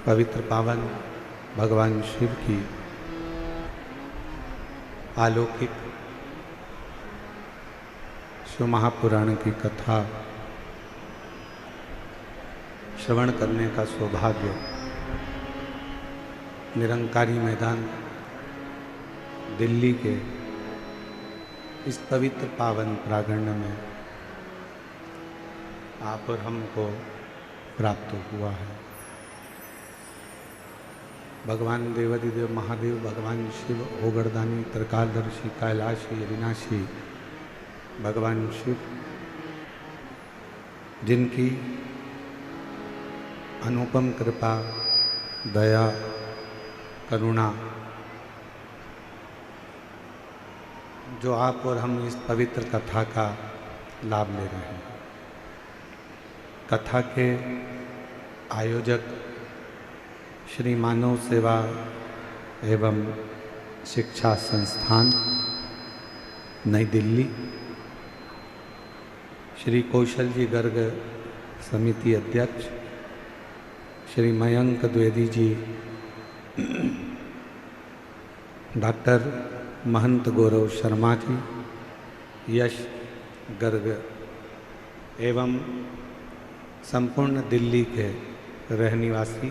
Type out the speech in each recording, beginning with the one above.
पवित्र पावन भगवान शिव की अलौकिक शिव महापुराण की कथा श्रवण करने का सौभाग्य निरंकारी मैदान दिल्ली के इस पवित्र पावन प्रांगण में आप और हमको प्राप्त हुआ है। भगवान देवादिदेव महादेव, भगवान शिव, ओगरदानी, त्रिकालदर्शी, कैलाशी, अविनाशी भगवान शिव, जिनकी अनुपम कृपा, दया, करुणा जो आप और हम इस पवित्र कथा का लाभ ले रहे हैं। कथा के आयोजक श्री मानव सेवा एवं शिक्षा संस्थान नई दिल्ली, श्री कौशल जी गर्ग समिति अध्यक्ष श्री मयंक द्विवेदी जी, डॉक्टर महंत गौरव शर्मा जी, यश गर्ग एवं संपूर्ण दिल्ली के रहनिवासी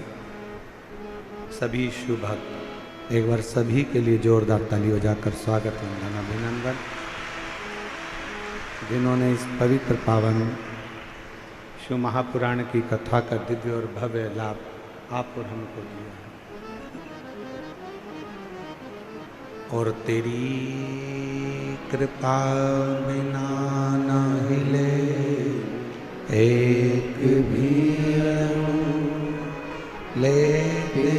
सभी शिव भक्त, एक बार सभी के लिए जोरदार ताली बजाकर स्वागत वंदन अभिनंदन, जिन्होंने इस पवित्र पावन शिव महापुराण की कथा का दिव्य और भव्य लाभ आप और हमको दिया है। और तेरी कृपा बिना न हिले एक भी लेते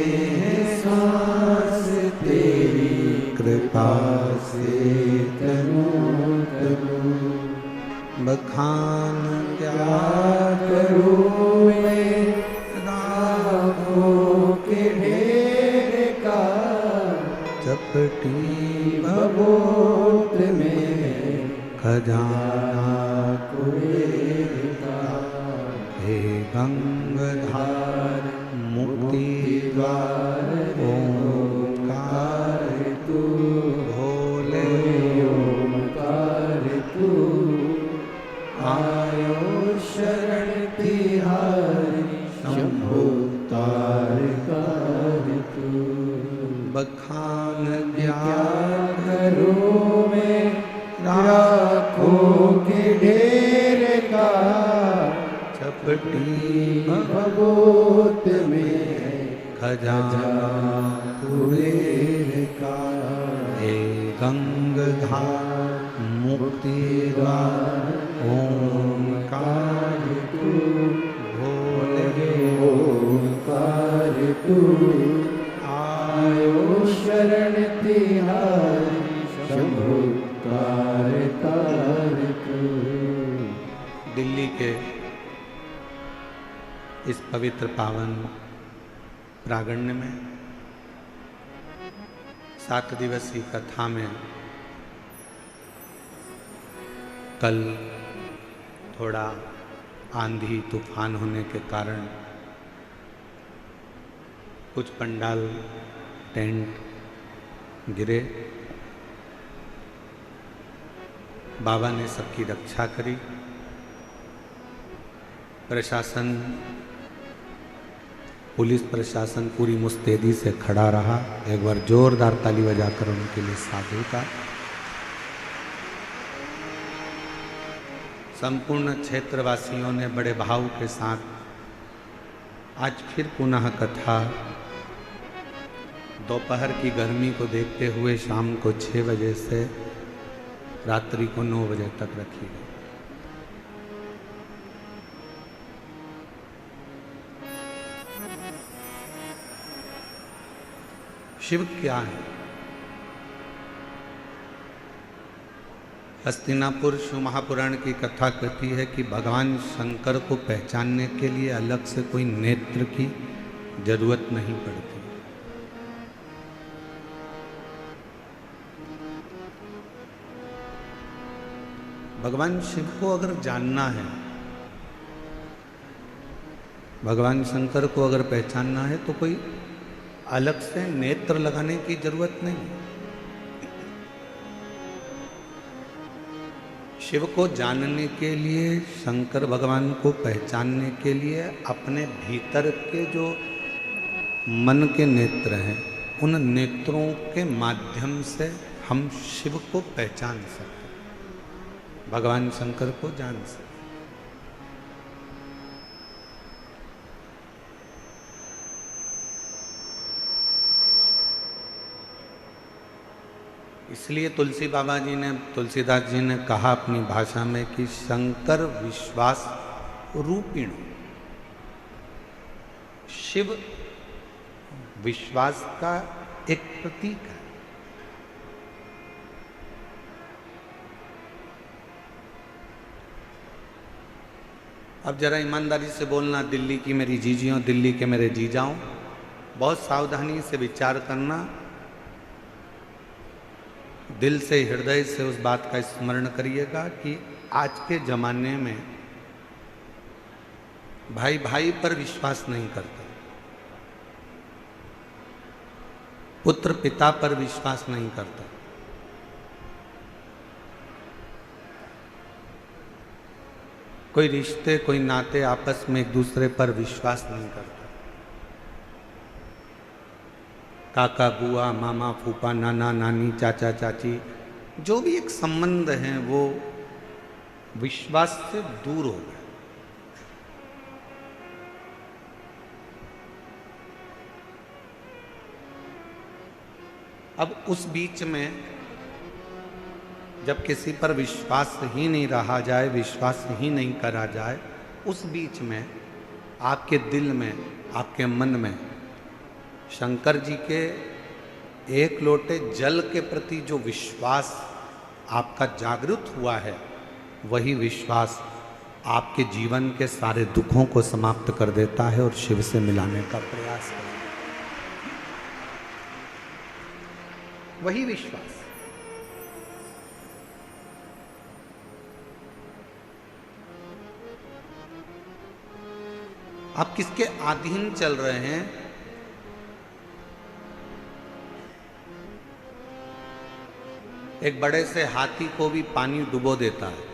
सांस, तेरी कृपा से करूं करूं बखान क्या करूं मैं, राहों के ढेर का चपटी भभूत में खजाना कुबेर का, हे गंगाधार मुक्ति द्वार ओंकार तू, भोले ओंकार तू, आयो शरण तिहारी शंभो तारकार तू, बखान क्या करूं मैं, राखों के ढेर का चपटी भभूत में खजाना कुबेर का, हे गंगाधार मुक्ति द्वार ओंकार तू, भोले ओंकार तू, आयो शरण तिहारी शंभो तारकार तू। दिल्ली के इस पवित्र पावन प्रांगण में 7 दिवसीय कथा में कल थोड़ा आंधी तूफान होने के कारण कुछ पंडाल टेंट गिरे। बाबा ने सबकी रक्षा करी। प्रशासन, पुलिस प्रशासन पूरी मुस्तैदी से खड़ा रहा। एक बार जोरदार ताली बजाकर उनके लिए साधु का। संपूर्ण क्षेत्रवासियों ने बड़े भाव के साथ आज फिर पुनः कथा दोपहर की गर्मी को देखते हुए शाम को 6 बजे से रात्रि को 9 बजे तक रखी गई। शिव क्या है? हस्तिनापुर शिव महापुराण की कथा कहती है कि भगवान शंकर को पहचानने के लिए अलग से कोई नेत्र की जरूरत नहीं पड़ती। भगवान शिव को अगर जानना है भगवान शंकर को अगर पहचानना है तो कोई अलग से नेत्र लगाने की जरूरत नहीं। शिव को जानने के लिए, शंकर भगवान को पहचानने के लिए अपने भीतर के जो मन के नेत्र हैं, उन नेत्रों के माध्यम से हम शिव को पहचान सकते, भगवान शंकर को जान सकते। इसलिए तुलसी बाबा जी ने, तुलसीदास जी ने कहा अपनी भाषा में कि शंकर विश्वास रूपिण, शिव विश्वास का एक प्रतीक है। अब जरा ईमानदारी से बोलना, दिल्ली की मेरी जीजियों, दिल्ली के मेरे जीजाओं, बहुत सावधानी से विचार करना, दिल से, हृदय से उस बात का स्मरण करिएगा कि आज के जमाने में भाई भाई पर विश्वास नहीं करता, पुत्र पिता पर विश्वास नहीं करता, कोई रिश्ते, कोई नाते आपस में एक दूसरे पर विश्वास नहीं करता। काका, बुआ, मामा, फूफा, नाना, नानी, चाचा, चाची, जो भी एक संबंध हैं वो विश्वास से दूर हो गए। अब उस बीच में जब किसी पर विश्वास ही नहीं रहा जाए, विश्वास ही नहीं करा जाए, उस बीच में आपके दिल में, आपके मन में शंकर जी के एक लोटे जल के प्रति जो विश्वास आपका जागृत हुआ है, वही विश्वास आपके जीवन के सारे दुखों को समाप्त कर देता है और शिव से मिलाने का प्रयास करता है। वही विश्वास। आप किसके अधीन चल रहे हैं? एक बड़े से हाथी को भी पानी डुबो देता है।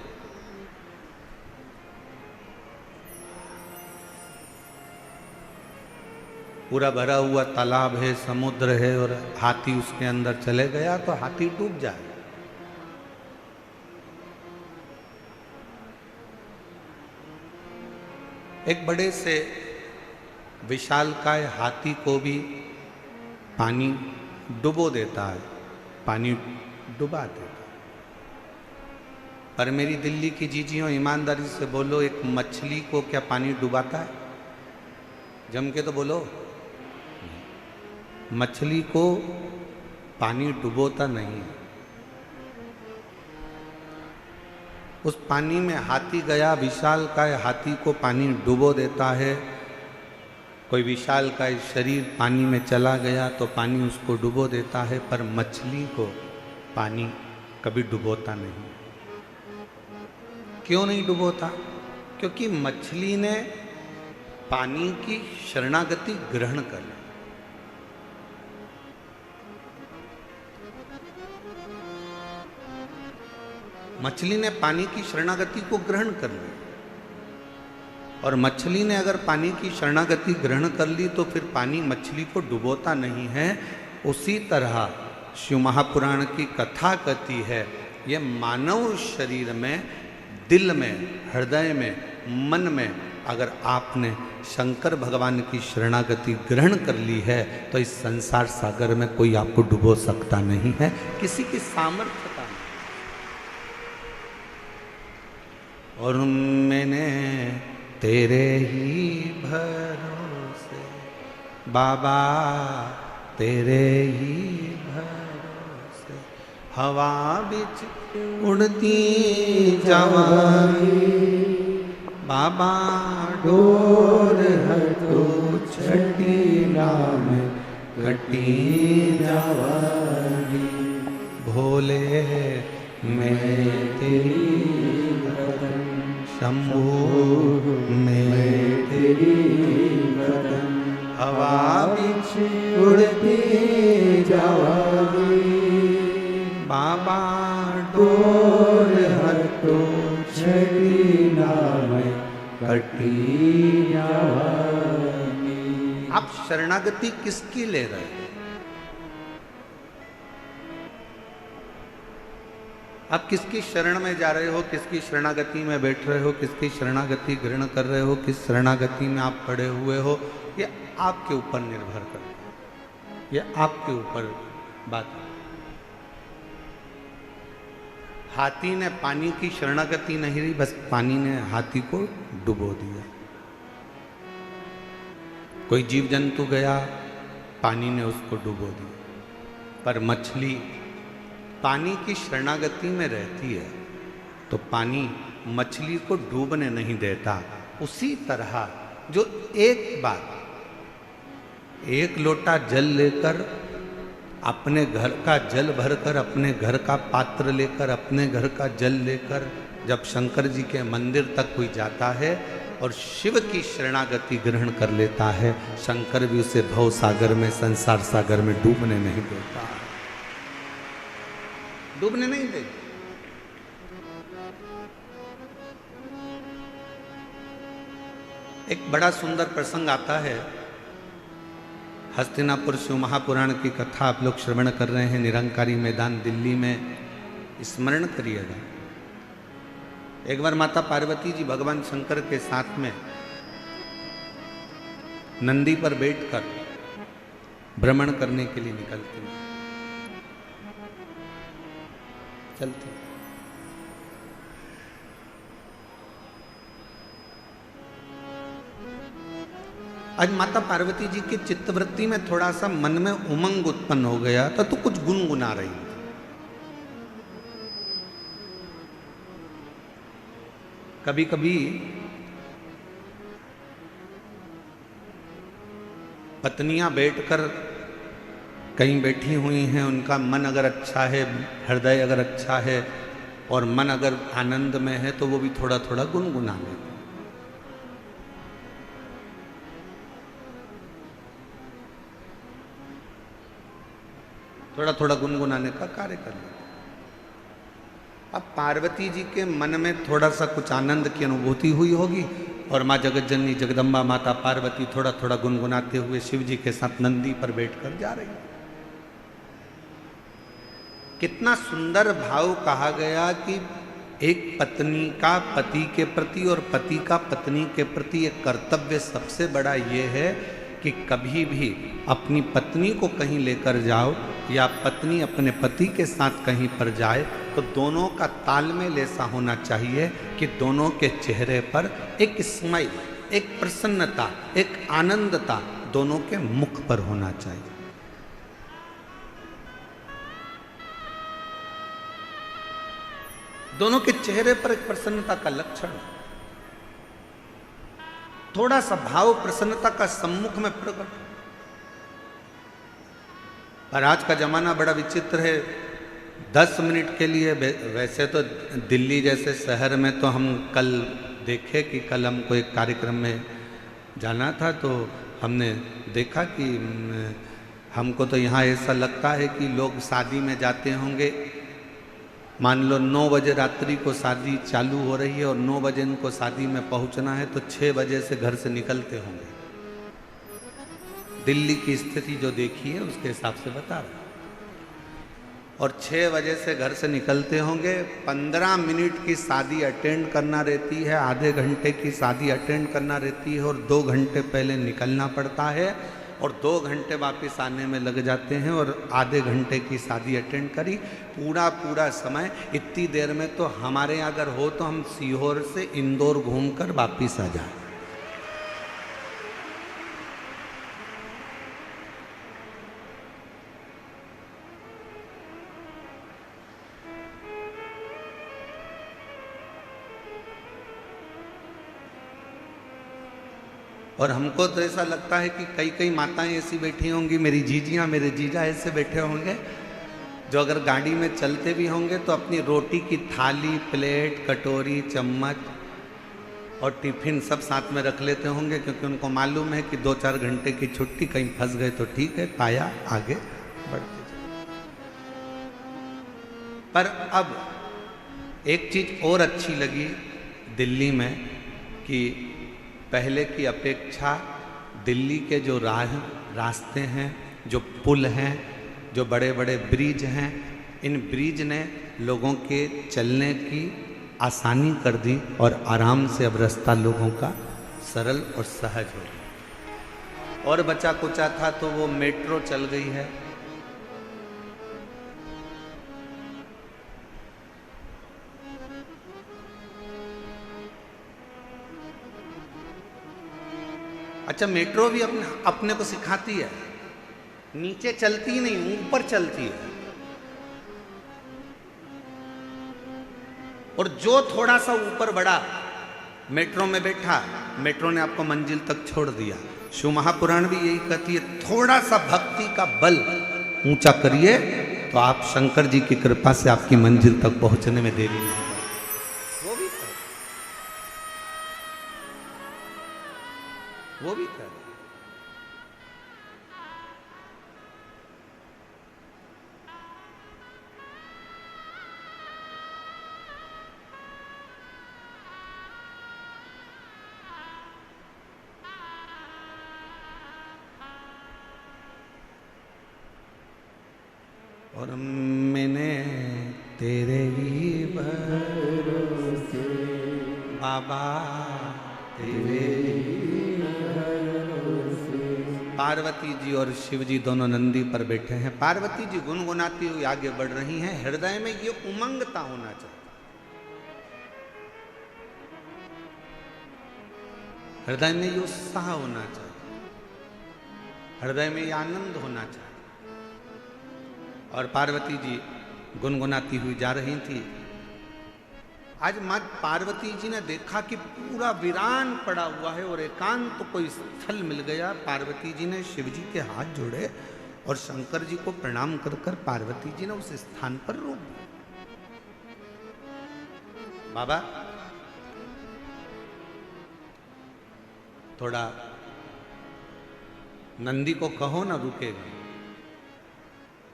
पूरा भरा हुआ तालाब है, समुद्र है, और हाथी उसके अंदर चले गया तो हाथी डूब जाए। एक बड़े से विशालकाय हाथी को भी पानी डुबो देता है, पानी डुबा देता। पर मेरी दिल्ली की जीजियों, ईमानदारी से बोलो, एक मछली को क्या पानी डुबाता है? जम के तो बोलो। मछली को पानी डुबोता नहीं है। उस पानी में हाथी गया, विशालकाय हाथी को पानी डुबो देता है। कोई विशालकाय शरीर पानी में चला गया तो पानी उसको डुबो देता है, पर मछली को पानी कभी डुबोता नहीं। क्यों नहीं डुबोता? क्योंकि मछली ने पानी की शरणागति ग्रहण कर ली। मछली ने पानी की शरणागति को ग्रहण कर ली, और मछली ने अगर पानी की शरणागति ग्रहण कर ली तो फिर पानी मछली को डुबोता नहीं है। उसी तरह शिव महापुराण की कथा कहती है, ये मानव शरीर में, दिल में, हृदय में, मन में अगर आपने शंकर भगवान की शरणागति ग्रहण कर ली है तो इस संसार सागर में कोई आपको डुबो सकता नहीं है, किसी की सामर्थ्यता नहीं। और मैंने तेरे ही भरोसे बाबा, तेरे ही भरोसे हवा बिच उड़ती जवानी, बाबा डोर हटो छठी नाम कटी जवानी, भोले मैं तेरी शंभू मैं तेरी तेरी बदन हवा बिछ उड़ती जावागी बाबा डोर हर तो छड़ी नाम कटी जावागी। आप शरणागति किसकी ले रहे हैं? आप किसकी शरण में जा रहे हो, किसकी शरणागति में बैठ रहे हो, किसकी शरणागति ग्रहण कर रहे हो, किस शरणागति में आप पड़े हुए हो, ये आपके ऊपर निर्भर करता है, ये आपके ऊपर बात है। हाथी ने पानी की शरणागति नहीं ली, बस पानी ने हाथी को डुबो दिया। कोई जीव जंतु गया, पानी ने उसको डुबो दिया। पर मछली पानी की शरणागति में रहती है तो पानी मछली को डूबने नहीं देता। उसी तरह जो एक बार एक लोटा जल लेकर, अपने घर का जल भरकर, अपने घर का पात्र लेकर, अपने घर का जल लेकर जब शंकर जी के मंदिर तक कोई जाता है और शिव की शरणागति ग्रहण कर लेता है, शंकर भी उसे भव सागर में, संसार सागर में डूबने नहीं देता, डूबने नहीं देगा। एक बड़ा सुंदर प्रसंग आता है, हस्तिनापुर शिव महापुराण की कथा आप लोग श्रवण कर रहे हैं, निरंकारी मैदान दिल्ली में, स्मरण करिएगा। एक बार माता पार्वती जी भगवान शंकर के साथ में नंदी पर बैठकर भ्रमण करने के लिए निकलती हैं, चलती। आज माता पार्वती जी की चित्तवृत्ति में थोड़ा सा मन में उमंग उत्पन्न हो गया था, तो कुछ गुनगुना रही थी। कभी कभी पत्नियां बैठकर कहीं बैठी हुई हैं, उनका मन अगर अच्छा है, हृदय अगर अच्छा है और मन अगर आनंद में है तो वो भी थोड़ा थोड़ा गुनगुना लेते, थोड़ा थोड़ा गुनगुनाने का कार्य कर लेते। अब पार्वती जी के मन में थोड़ा सा कुछ आनंद की अनुभूति हुई होगी और माँ जगतजननी जगदम्बा माता पार्वती थोड़ा थोड़ा गुनगुनाते हुए शिव जी के साथ नंदी पर बैठकर जा रही। कितना सुंदर भाव कहा गया कि एक पत्नी का पति के प्रति और पति का पत्नी के प्रति एक कर्तव्य सबसे बड़ा ये है कि कभी भी अपनी पत्नी को कहीं लेकर जाओ या पत्नी अपने पति के साथ कहीं पर जाए तो दोनों का तालमेल ऐसा होना चाहिए कि दोनों के चेहरे पर एक स्माइल, एक प्रसन्नता, एक आनंदता दोनों के मुख पर होना चाहिए। दोनों के चेहरे पर एक प्रसन्नता का लक्षण, थोड़ा सा भाव प्रसन्नता का सम्मुख में प्रकट। पर आज का जमाना बड़ा विचित्र है। 10 मिनट के लिए, वैसे तो दिल्ली जैसे शहर में तो हम कल देखे कि कल हमको एक कार्यक्रम में जाना था, तो हमने देखा कि हमको तो यहाँ ऐसा लगता है कि लोग शादी में जाते होंगे, मान लो 9 बजे रात्रि को शादी चालू हो रही है और 9 बजे इनको शादी में पहुँचना है तो 6 बजे से घर से निकलते होंगे। दिल्ली की स्थिति जो देखी है उसके हिसाब से बता रहा। और 6 बजे से घर से निकलते होंगे, 15 मिनट की शादी अटेंड करना रहती है, आधे घंटे की शादी अटेंड करना रहती है और 2 घंटे पहले निकलना पड़ता है और 2 घंटे वापस आने में लग जाते हैं और आधे घंटे की शादी अटेंड करी, पूरा समय। इतनी देर में तो हमारे यहाँ अगर हो तो हम सीहोर से इंदौर घूमकर वापस आ जाए। और हमको तो ऐसा लगता है कि कई माताएं ऐसी बैठी होंगी, मेरी जीजियां, मेरे जीजा ऐसे बैठे होंगे जो अगर गाड़ी में चलते भी होंगे तो अपनी रोटी की थाली, प्लेट, कटोरी, चम्मच और टिफिन सब साथ में रख लेते होंगे, क्योंकि उनको मालूम है कि 2-4 घंटे की छुट्टी, कहीं फंस गए तो ठीक है, काया आगे बढ़ते चले। पर अब एक चीज और अच्छी लगी दिल्ली में कि पहले की अपेक्षा दिल्ली के जो रास्ते हैं, जो पुल हैं, जो बड़े बड़े ब्रिज हैं, इन ब्रिज ने लोगों के चलने की आसानी कर दी और आराम से अब रास्ता लोगों का सरल और सहज हो गया। और बचा कुचा था तो वो मेट्रो चल गई है। अच्छा, मेट्रो भी अपने को सिखाती है, नीचे चलती नहीं, ऊपर चलती है। और जो थोड़ा सा ऊपर बढ़ा, मेट्रो में बैठा, मेट्रो ने आपको मंजिल तक छोड़ दिया। शिव महापुराण भी यही कहती है, थोड़ा सा भक्ति का बल ऊंचा करिए तो आप शंकर जी की कृपा से आपकी मंजिल तक पहुंचने में देरी नहीं होगी। वो भी कर और मैंने तेरे ही भरोसे बाबा, तेरे पार्वती जी और शिव जी दोनों नंदी पर बैठे हैं। पार्वती जी गुनगुनाती हुई आगे बढ़ रही हैं। हृदय में ये उमंगता होना चाहिए, हृदय में ये उत्साह होना चाहिए, हृदय में ये आनंद होना चाहिए। और पार्वती जी गुनगुनाती हुई जा रही थी। आज माँ पार्वती जी ने देखा कि पूरा वीरान पड़ा हुआ है और एकांत तो कोई स्थल मिल गया। पार्वती जी ने शिव जी के हाथ जोड़े और शंकर जी को प्रणाम कर कर पार्वती जी ने उस स्थान पर रोक दिया। बाबा, थोड़ा नंदी को कहो ना रुकेगा,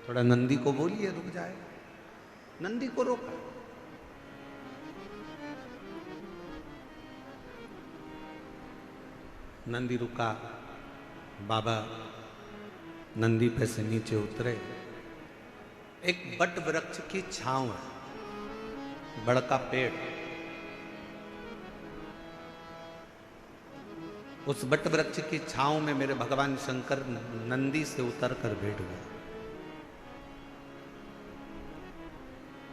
थोड़ा नंदी को बोलिए रुक जाए। नंदी को रोका। नंदी रुका। बाबा नंदी पे से नीचे उतरे। एक बट वृक्ष की छांव है, बड़का पेड़। उस बट वृक्ष की छांव में मेरे भगवान शंकर नंदी से उतर कर बैठ गए।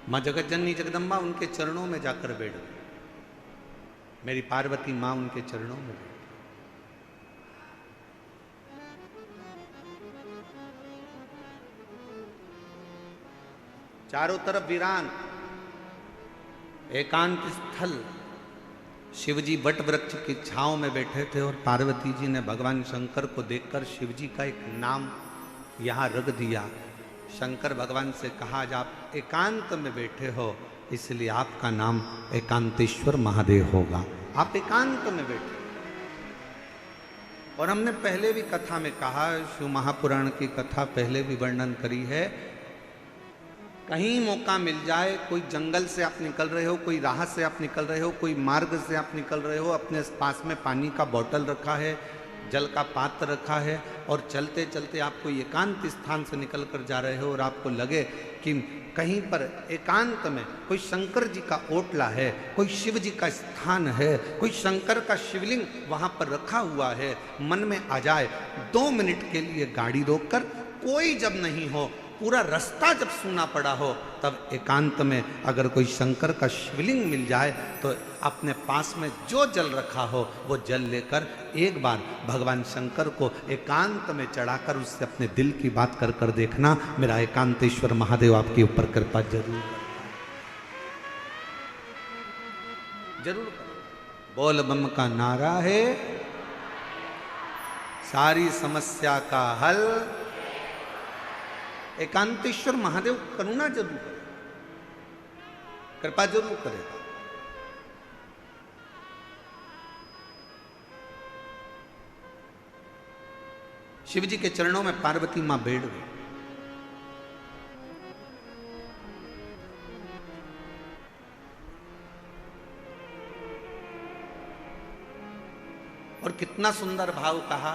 मां जगत जननी जगदम्बा उनके चरणों में जाकर बैठ गई। मेरी पार्वती मां उनके चरणों में बैठ। चारों तरफ वीरान एकांत स्थल। शिवजी वट वृक्ष की छांव में बैठे थे और पार्वती जी ने भगवान शंकर को देखकर शिवजी का एक नाम यहां रख दिया। शंकर भगवान से कहा, आज आप एकांत में बैठे हो इसलिए आपका नाम एकांतेश्वर महादेव होगा। आप एकांत में बैठे। और हमने पहले भी कथा में कहा, शिव महापुराण की कथा पहले भी वर्णन करी है। कहीं मौका मिल जाए, कोई जंगल से आप निकल रहे हो, कोई राह से आप निकल रहे हो, कोई मार्ग से आप निकल रहे हो, अपने पास में पानी का बोतल रखा है, जल का पात्र रखा है और चलते चलते आप कोई एकांत स्थान से निकल कर जा रहे हो और आपको लगे कि कहीं पर एकांत में कोई शंकर जी का ओटला है, कोई शिव जी का स्थान है, कोई शंकर का शिवलिंग वहाँ पर रखा हुआ है, मन में आ जाए 2 मिनट के लिए गाड़ी रोककर, कोई जब नहीं हो, पूरा रास्ता जब सूना पड़ा हो, तब एकांत में अगर कोई शंकर का शिवलिंग मिल जाए तो अपने पास में जो जल रखा हो वो जल लेकर एक बार भगवान शंकर को एकांत में चढ़ाकर उससे अपने दिल की बात कर कर देखना। मेरा एकांतेश्वर महादेव आपके ऊपर कृपा जरूर जरूर कर। बोल बम का नारा है, सारी समस्या का हल एकांतेश्वर महादेव करुणा जरूर करे, कृपा जरूर करेगा। शिव जी के चरणों में पार्वती मां बैठ गई। और कितना सुंदर भाव कहा,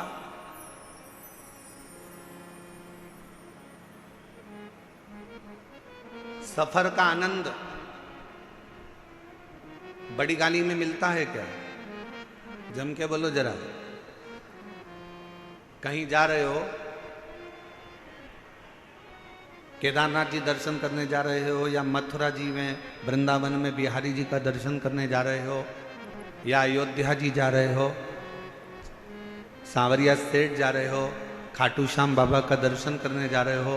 सफर का आनंद बड़ी गाड़ी में मिलता है क्या? जम के बोलो जरा। कहीं जा रहे हो, केदारनाथ जी दर्शन करने जा रहे हो, या मथुरा जी में वृंदावन में बिहारी जी का दर्शन करने जा रहे हो, या अयोध्या जी जा रहे हो, सांवरिया सेठ जा रहे हो, खाटू श्याम बाबा का दर्शन करने जा रहे हो,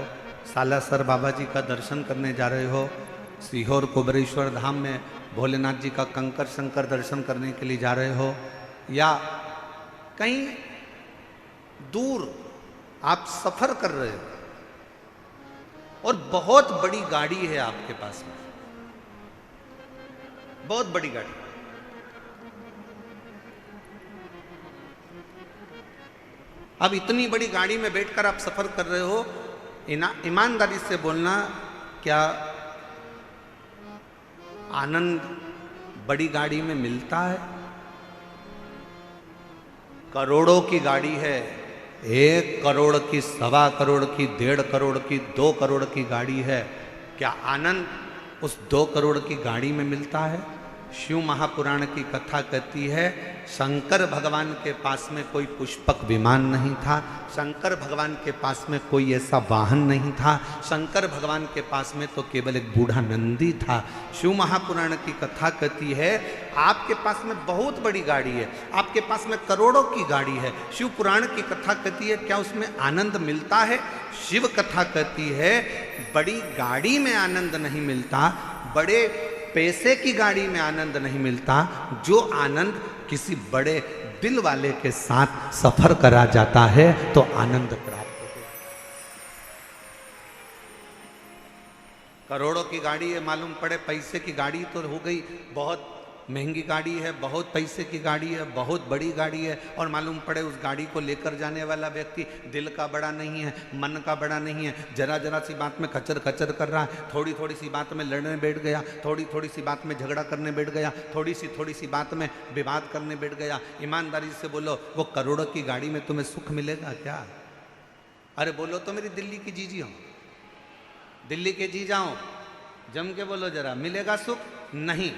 सालासर बाबा जी का दर्शन करने जा रहे हो, सीहोर कुबरेश्वर धाम में भोलेनाथ जी का कंकर शंकर दर्शन करने के लिए जा रहे हो, या कहीं दूर आप सफर कर रहे हो और बहुत बड़ी गाड़ी है आपके पास में, बहुत बड़ी गाड़ी। अब इतनी बड़ी गाड़ी में बैठकर आप सफर कर रहे हो, ईमानदारी से बोलना, क्या आनंद बड़ी गाड़ी में मिलता है? करोड़ों की गाड़ी है, 1 करोड़ की, 1.25 करोड़ की, 1.5 करोड़ की, 2 करोड़ की गाड़ी है। क्या आनंद उस 2 करोड़ की गाड़ी में मिलता है? शिव महापुराण की कथा कहती है, शंकर भगवान के पास में कोई पुष्पक विमान नहीं था, शंकर भगवान के पास में कोई ऐसा वाहन नहीं था, शंकर भगवान के पास में तो केवल एक बूढ़ा नंदी था। शिव महापुराण की कथा कहती है, आपके पास में बहुत बड़ी गाड़ी है, आपके पास में करोड़ों की गाड़ी है। शिव पुराण की कथा कहती है, क्या उसमें आनंद मिलता है? शिव कथा कहती है, बड़ी गाड़ी में आनंद नहीं मिलता, बड़े पैसे की गाड़ी में आनंद नहीं मिलता। जो आनंद किसी बड़े दिल वाले के साथ सफर करा जाता है तो आनंद प्राप्त होता है। करोड़ों की गाड़ी है, मालूम पड़े पैसे की गाड़ी तो हो गई, बहुत महंगी गाड़ी है, बहुत पैसे की गाड़ी है, बहुत बड़ी गाड़ी है, और मालूम पड़े उस गाड़ी को लेकर जाने वाला व्यक्ति दिल का बड़ा नहीं है, मन का बड़ा नहीं है, जरा जरा सी बात में कचर कचर कर रहा है, थोड़ी थोड़ी सी बात में लड़ने बैठ गया, थोड़ी थोड़ी सी बात में झगड़ा करने बैठ गया, थोड़ी सी बात में विवाद करने बैठ गया। ईमानदारी से बोलो, वो करोड़ों की गाड़ी में तुम्हें सुख मिलेगा क्या? अरे बोलो तो मेरी दिल्ली की जीजी हो, दिल्ली के जी जाओ, जम के बोलो जरा, मिलेगा सुख? नहीं।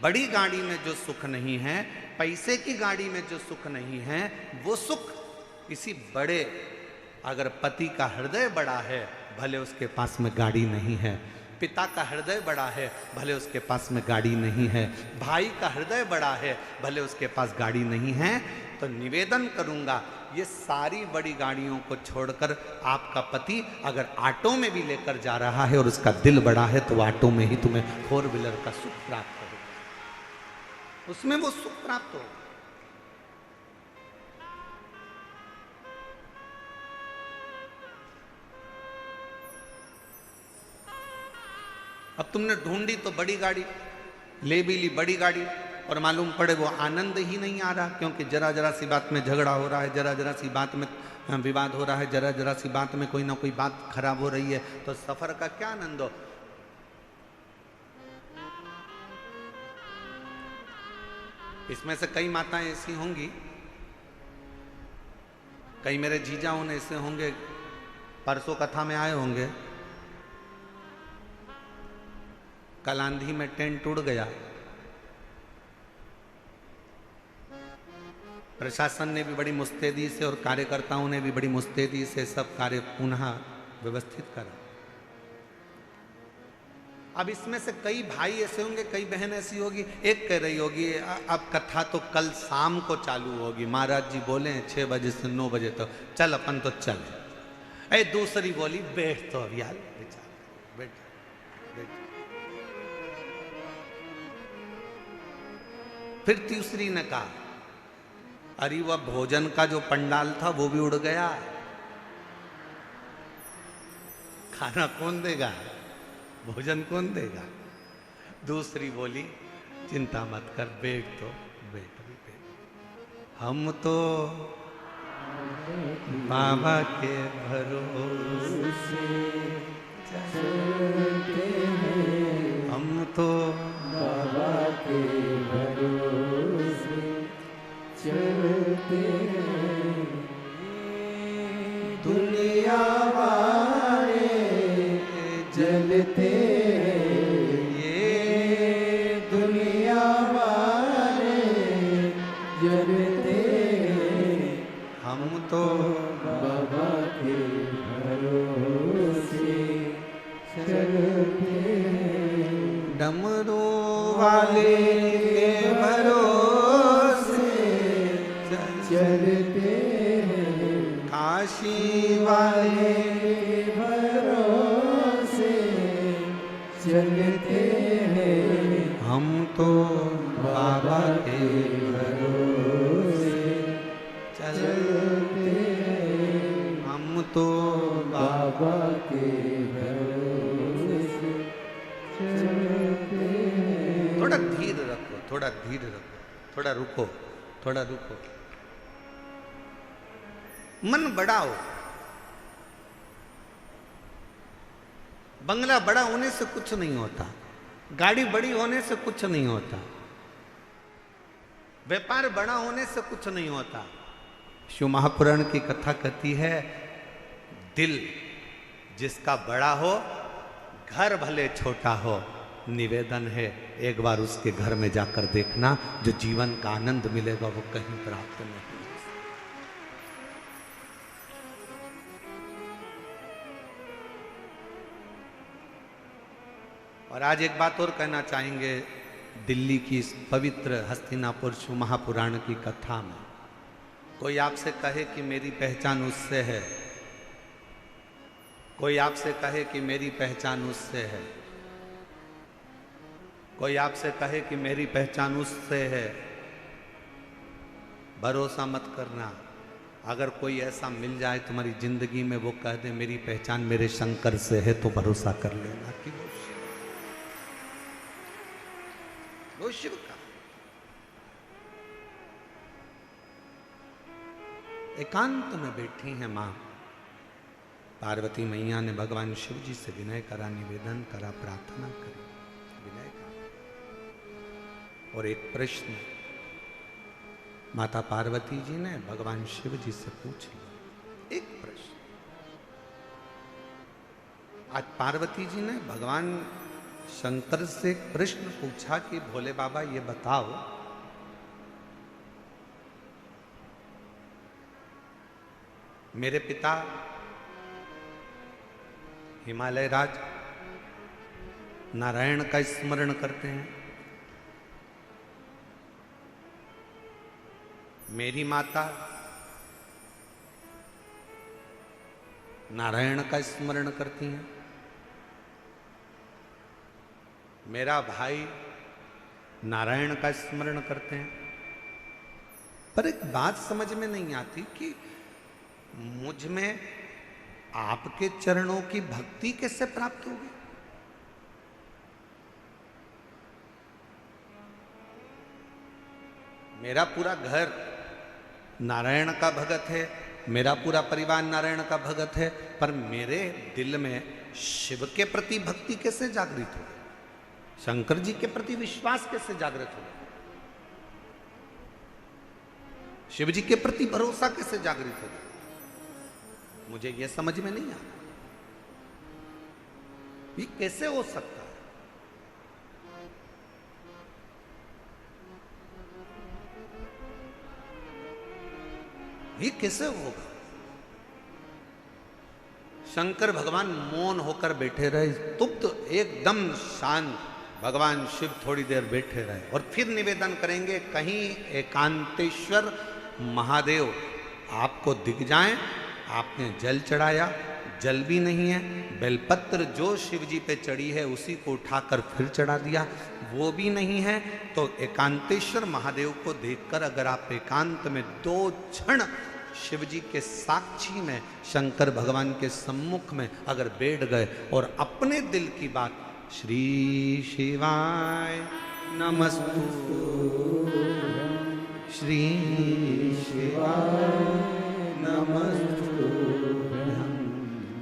बड़ी गाड़ी में जो सुख नहीं है, पैसे की गाड़ी में जो सुख नहीं है, वो सुख किसी बड़े, अगर पति का हृदय बड़ा है, भले उसके पास में गाड़ी नहीं है, पिता का हृदय बड़ा है, भले उसके पास में गाड़ी नहीं है, भाई का हृदय बड़ा है, भले उसके पास गाड़ी नहीं है, तो निवेदन करूंगा, ये सारी बड़ी गाड़ियों को छोड़कर आपका पति अगर ऑटो में भी लेकर जा रहा है और उसका दिल बड़ा है, तो ऑटो में ही तुम्हें 4 व्हीलर का सुख प्राप्त होगा, उसमें वो सुख प्राप्त होगा। अब तुमने ढूंढी तो बड़ी गाड़ी, ले भी ली बड़ी गाड़ी, और मालूम पड़े वो आनंद ही नहीं आ रहा, क्योंकि जरा जरा सी बात में झगड़ा हो रहा है, जरा जरा सी बात में विवाद हो रहा है, जरा जरा सी बात में कोई ना कोई बात खराब हो रही है, तो सफर का क्या आनंद हो? इसमें से कई माताएं ऐसी होंगी, कई मेरे जीजा उन्हें ऐसे होंगे, परसों कथा में आए होंगे, कल आंधी में टेंट टूट गया, प्रशासन ने भी बड़ी मुस्तैदी से और कार्यकर्ताओं ने भी बड़ी मुस्तैदी से सब कार्य पुनः व्यवस्थित करा। अब इसमें से कई भाई ऐसे होंगे, कई बहन ऐसी होगी, एक कह रही होगी अब कथा तो कल शाम को चालू होगी, महाराज जी बोले 6 बजे से 9 बजे तक, चल अपन तो चल। अरे दूसरी बोली बैठ तो अब यार, बैठ बैठ। फिर तीसरी ने कहा अरे वह भोजन का जो पंडाल था वो भी उड़ गया, खाना कौन देगा, भोजन कौन देगा? दूसरी बोली चिंता मत कर, बैठ तो बैठ भी बैठ, हम तो बाबा के भरोसे चलते हैं, हम तो बाबा के भरोसे चलते हैं। दुनिया वाले जलते हैं, ये दुनिया वाले जलते हैं, हम तो बाबा के भरोसे चलते हैं। डमरू वाले के भरोसे चलते हैं, काशी वाले भरोसे चलते हैं, हम तो बाबा के भरोसे चलते हैं, हम तो बाबा के भरोसे चलते हैं। थोड़ा धीर रखो, थोड़ा धीर रखो, थोड़ा रुको, थोड़ा रुको। मन बढ़ाओ। बंगला बड़ा होने से कुछ नहीं होता, गाड़ी बड़ी होने से कुछ नहीं होता, व्यापार बड़ा होने से कुछ नहीं होता। शिव महापुराण की कथा कहती है, दिल जिसका बड़ा हो, घर भले छोटा हो, निवेदन है एक बार उसके घर में जाकर देखना, जो जीवन का आनंद मिलेगा वो कहीं प्राप्त नहीं। और आज एक बात और कहना चाहेंगे, दिल्ली की इस पवित्र हस्तिनापुर शिव महापुराण की कथा में कोई आपसे कहे कि मेरी पहचान उससे है, कोई आपसे कहे कि मेरी पहचान उससे है, कोई आपसे कहे कि मेरी पहचान उससे है, भरोसा मत करना। अगर कोई ऐसा मिल जाए तुम्हारी जिंदगी में, वो कह दे मेरी पहचान मेरे शंकर से है, तो भरोसा कर लेना कि वो शिव का। एकांत में बैठी है मां पार्वती मैया ने भगवान शिव जी से विनय करा, निवेदन करा, प्रार्थना करी, विनय करा। और एक प्रश्न माता पार्वती जी ने भगवान शिव जी से पूछ लिया। एक प्रश्न आज पार्वती जी ने भगवान शंकर से एक प्रश्न पूछा कि भोले बाबा ये बताओ, मेरे पिता हिमालय राज नारायण का स्मरण करते हैं, मेरी माता नारायण का स्मरण करती हैं, मेरा भाई नारायण का स्मरण करते हैं। पर एक बात समझ में नहीं आती कि मुझ में आपके चरणों की भक्ति कैसे प्राप्त होगी। मेरा पूरा घर नारायण का भगत है, मेरा पूरा परिवार नारायण का भगत है, पर मेरे दिल में शिव के प्रति भक्ति कैसे जागृत होगी, शंकर जी के प्रति विश्वास कैसे जागृत होगा, शिव जी के प्रति भरोसा कैसे जागृत होगा, मुझे यह समझ में नहीं आता। ये कैसे हो सकता है? ये कैसे होगा? शंकर भगवान मौन होकर बैठे रहे, स्तुप्त एकदम शांत। भगवान शिव थोड़ी देर बैठे रहे और फिर निवेदन करेंगे, कहीं एकांतेश्वर महादेव आपको दिख जाएं। आपने जल चढ़ाया, जल भी नहीं है, बेलपत्र जो शिव जी पे चढ़ी है उसी को उठाकर फिर चढ़ा दिया, वो भी नहीं है। तो एकांतेश्वर महादेव को देखकर अगर आप एकांत में 2 क्षण शिव जी के साक्षी में, शंकर भगवान के सम्मुख में अगर बैठ गए और अपने दिल की बात, श्री शिवाय नमस्तु, श्री शिवाय नमस्तुभ्यं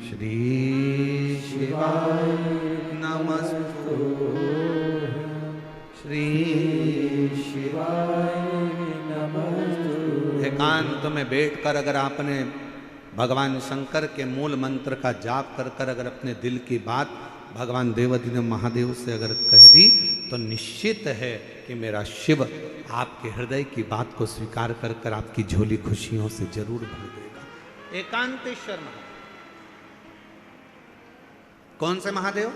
श्री शिवाय नमस्तुभ्यं श्री शिवाय नमस्तुभ्यं। एकांत में बैठकर अगर आपने भगवान शंकर के मूल मंत्र का जाप कर कर अगर अपने दिल की बात भगवान देवाधिदेव महादेव से अगर कह दी तो निश्चित है कि मेरा शिव आपके हृदय की बात को स्वीकार कर कर आपकी झोली खुशियों से जरूर भर देगा। एकांतेश्वर महादेव कौन से महादेव?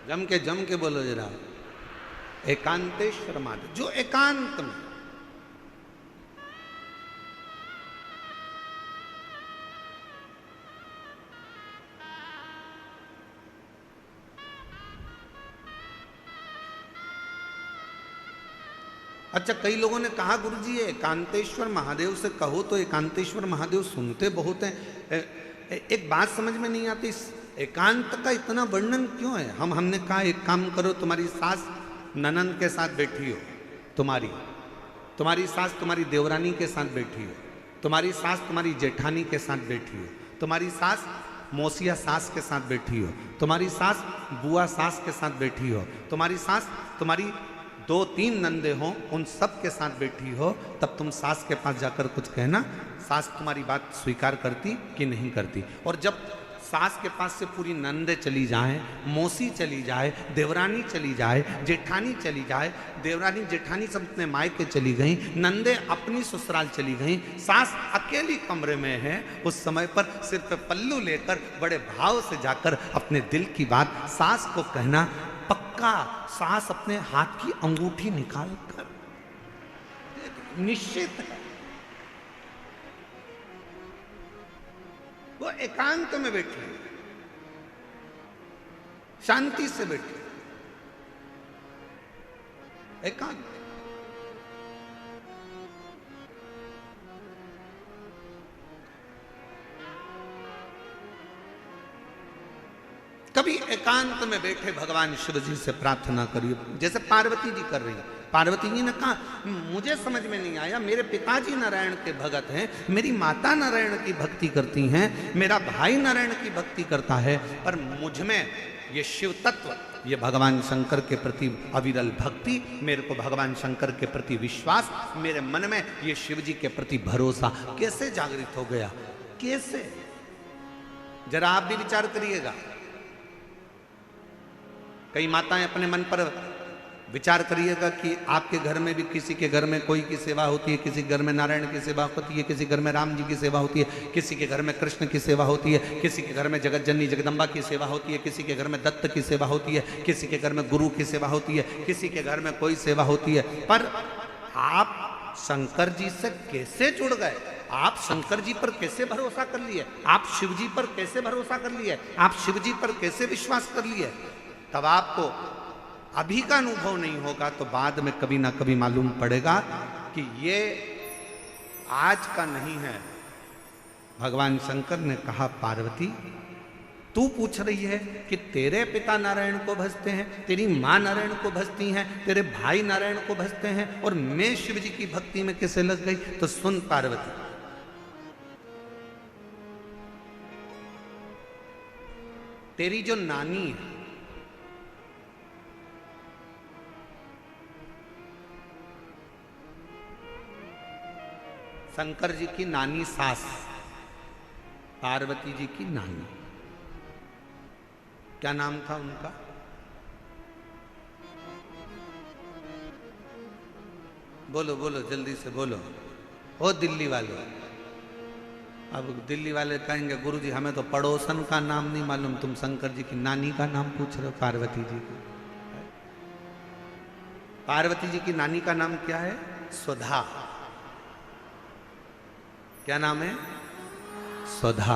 जम के बोलो जरा। एकांतेश्वर महादेव जो एकांत में अच्छा कई लोगों ने कहा गुरुजी ये एकांतेश्वर महादेव से कहो तो एकांतेश्वर महादेव सुनते बहुत हैं। एक बात समझ में नहीं आती, एकांत का इतना वर्णन क्यों है? हमने कहा एक काम करो, तुम्हारी सास ननंद के साथ बैठी हो, तुम्हारी सास तुम्हारी देवरानी के साथ बैठी हो, तुम्हारी सास तुम्हारी जेठानी के साथ बैठी हो, तुम्हारी सास मौसिया सास के साथ बैठी हो, तुम्हारी सास बुआ सास के साथ बैठी हो, तुम्हारी सास तुम्हारी 2-3 नंदे हो, उन सब के साथ बैठी हो, तब तुम सास के पास जाकर कुछ कहना, सास तुम्हारी बात स्वीकार करती कि नहीं करती। और जब सास के पास से पूरी नंदे चली जाए, मौसी चली जाए, देवरानी चली जाए, जेठानी चली जाए, देवरानी जेठानी सब अपने मायके चली गई, नंदे अपनी ससुराल चली गई, सास अकेली कमरे में है, उस समय पर सिर पे पल्लू लेकर बड़े भाव से जाकर अपने दिल की बात सास को कहना, पक्का सास अपने हाथ की अंगूठी निकाल कर निश्चित है वो एकांत में बैठी, शांति से बैठी, एकांत। कभी एकांत में बैठे भगवान शिव जी से प्रार्थना करिए, जैसे पार्वती जी कर रही है। पार्वती जी ने कहा मुझे समझ में नहीं आया, मेरे पिताजी नारायण के भगत हैं, मेरी माता नारायण की भक्ति करती हैं, मेरा भाई नारायण की भक्ति करता है, पर मुझ में ये शिव तत्व, ये भगवान शंकर के प्रति अविरल भक्ति, मेरे को भगवान शंकर के प्रति विश्वास, मेरे मन में ये शिव जी के प्रति भरोसा कैसे जागृत हो गया? कैसे? जरा आप भी विचार करिएगा। कई माताएं अपने मन पर विचार करिएगा कि आपके घर में भी किसी के घर में कोई की सेवा होती है, किसी घर में नारायण की सेवा होती है, किसी घर में राम जी की सेवा होती है, किसी के घर में कृष्ण की सेवा होती है, किसी के घर में जगत जननी जगदम्बा की सेवा होती है, किसी के घर में दत्त की सेवा होती है, किसी के घर में गुरु की सेवा होती है, किसी के घर में कोई सेवा होती है। पर आप शंकर जी से कैसे जुड़ गए? आप शंकर जी पर कैसे भरोसा कर लिए? आप शिव जी पर कैसे भरोसा कर लिए? आप शिव जी पर कैसे विश्वास कर लिए? तब आपको अभी का अनुभव नहीं होगा तो बाद में कभी ना कभी मालूम पड़ेगा कि ये आज का नहीं है। भगवान शंकर ने कहा पार्वती तू पूछ रही है कि तेरे पिता नारायण को भजते हैं, तेरी माँ नारायण को भजती हैं, तेरे भाई नारायण को भजते हैं और मैं शिव जी की भक्ति में कैसे लग गई? तो सुन पार्वती, तेरी जो नानी है, शंकर जी की नानी सास, पार्वती जी की नानी, क्या नाम था उनका? बोलो बोलो जल्दी से बोलो। ओ दिल्ली वाले, अब दिल्ली वाले कहेंगे गुरुजी हमें तो पड़ोसन का नाम नहीं मालूम, तुम शंकर जी की नानी का नाम पूछ रहे हो, पार्वती जी का। पार्वती जी की नानी का नाम क्या है? स्वधा। क्या नाम है? स्वधा।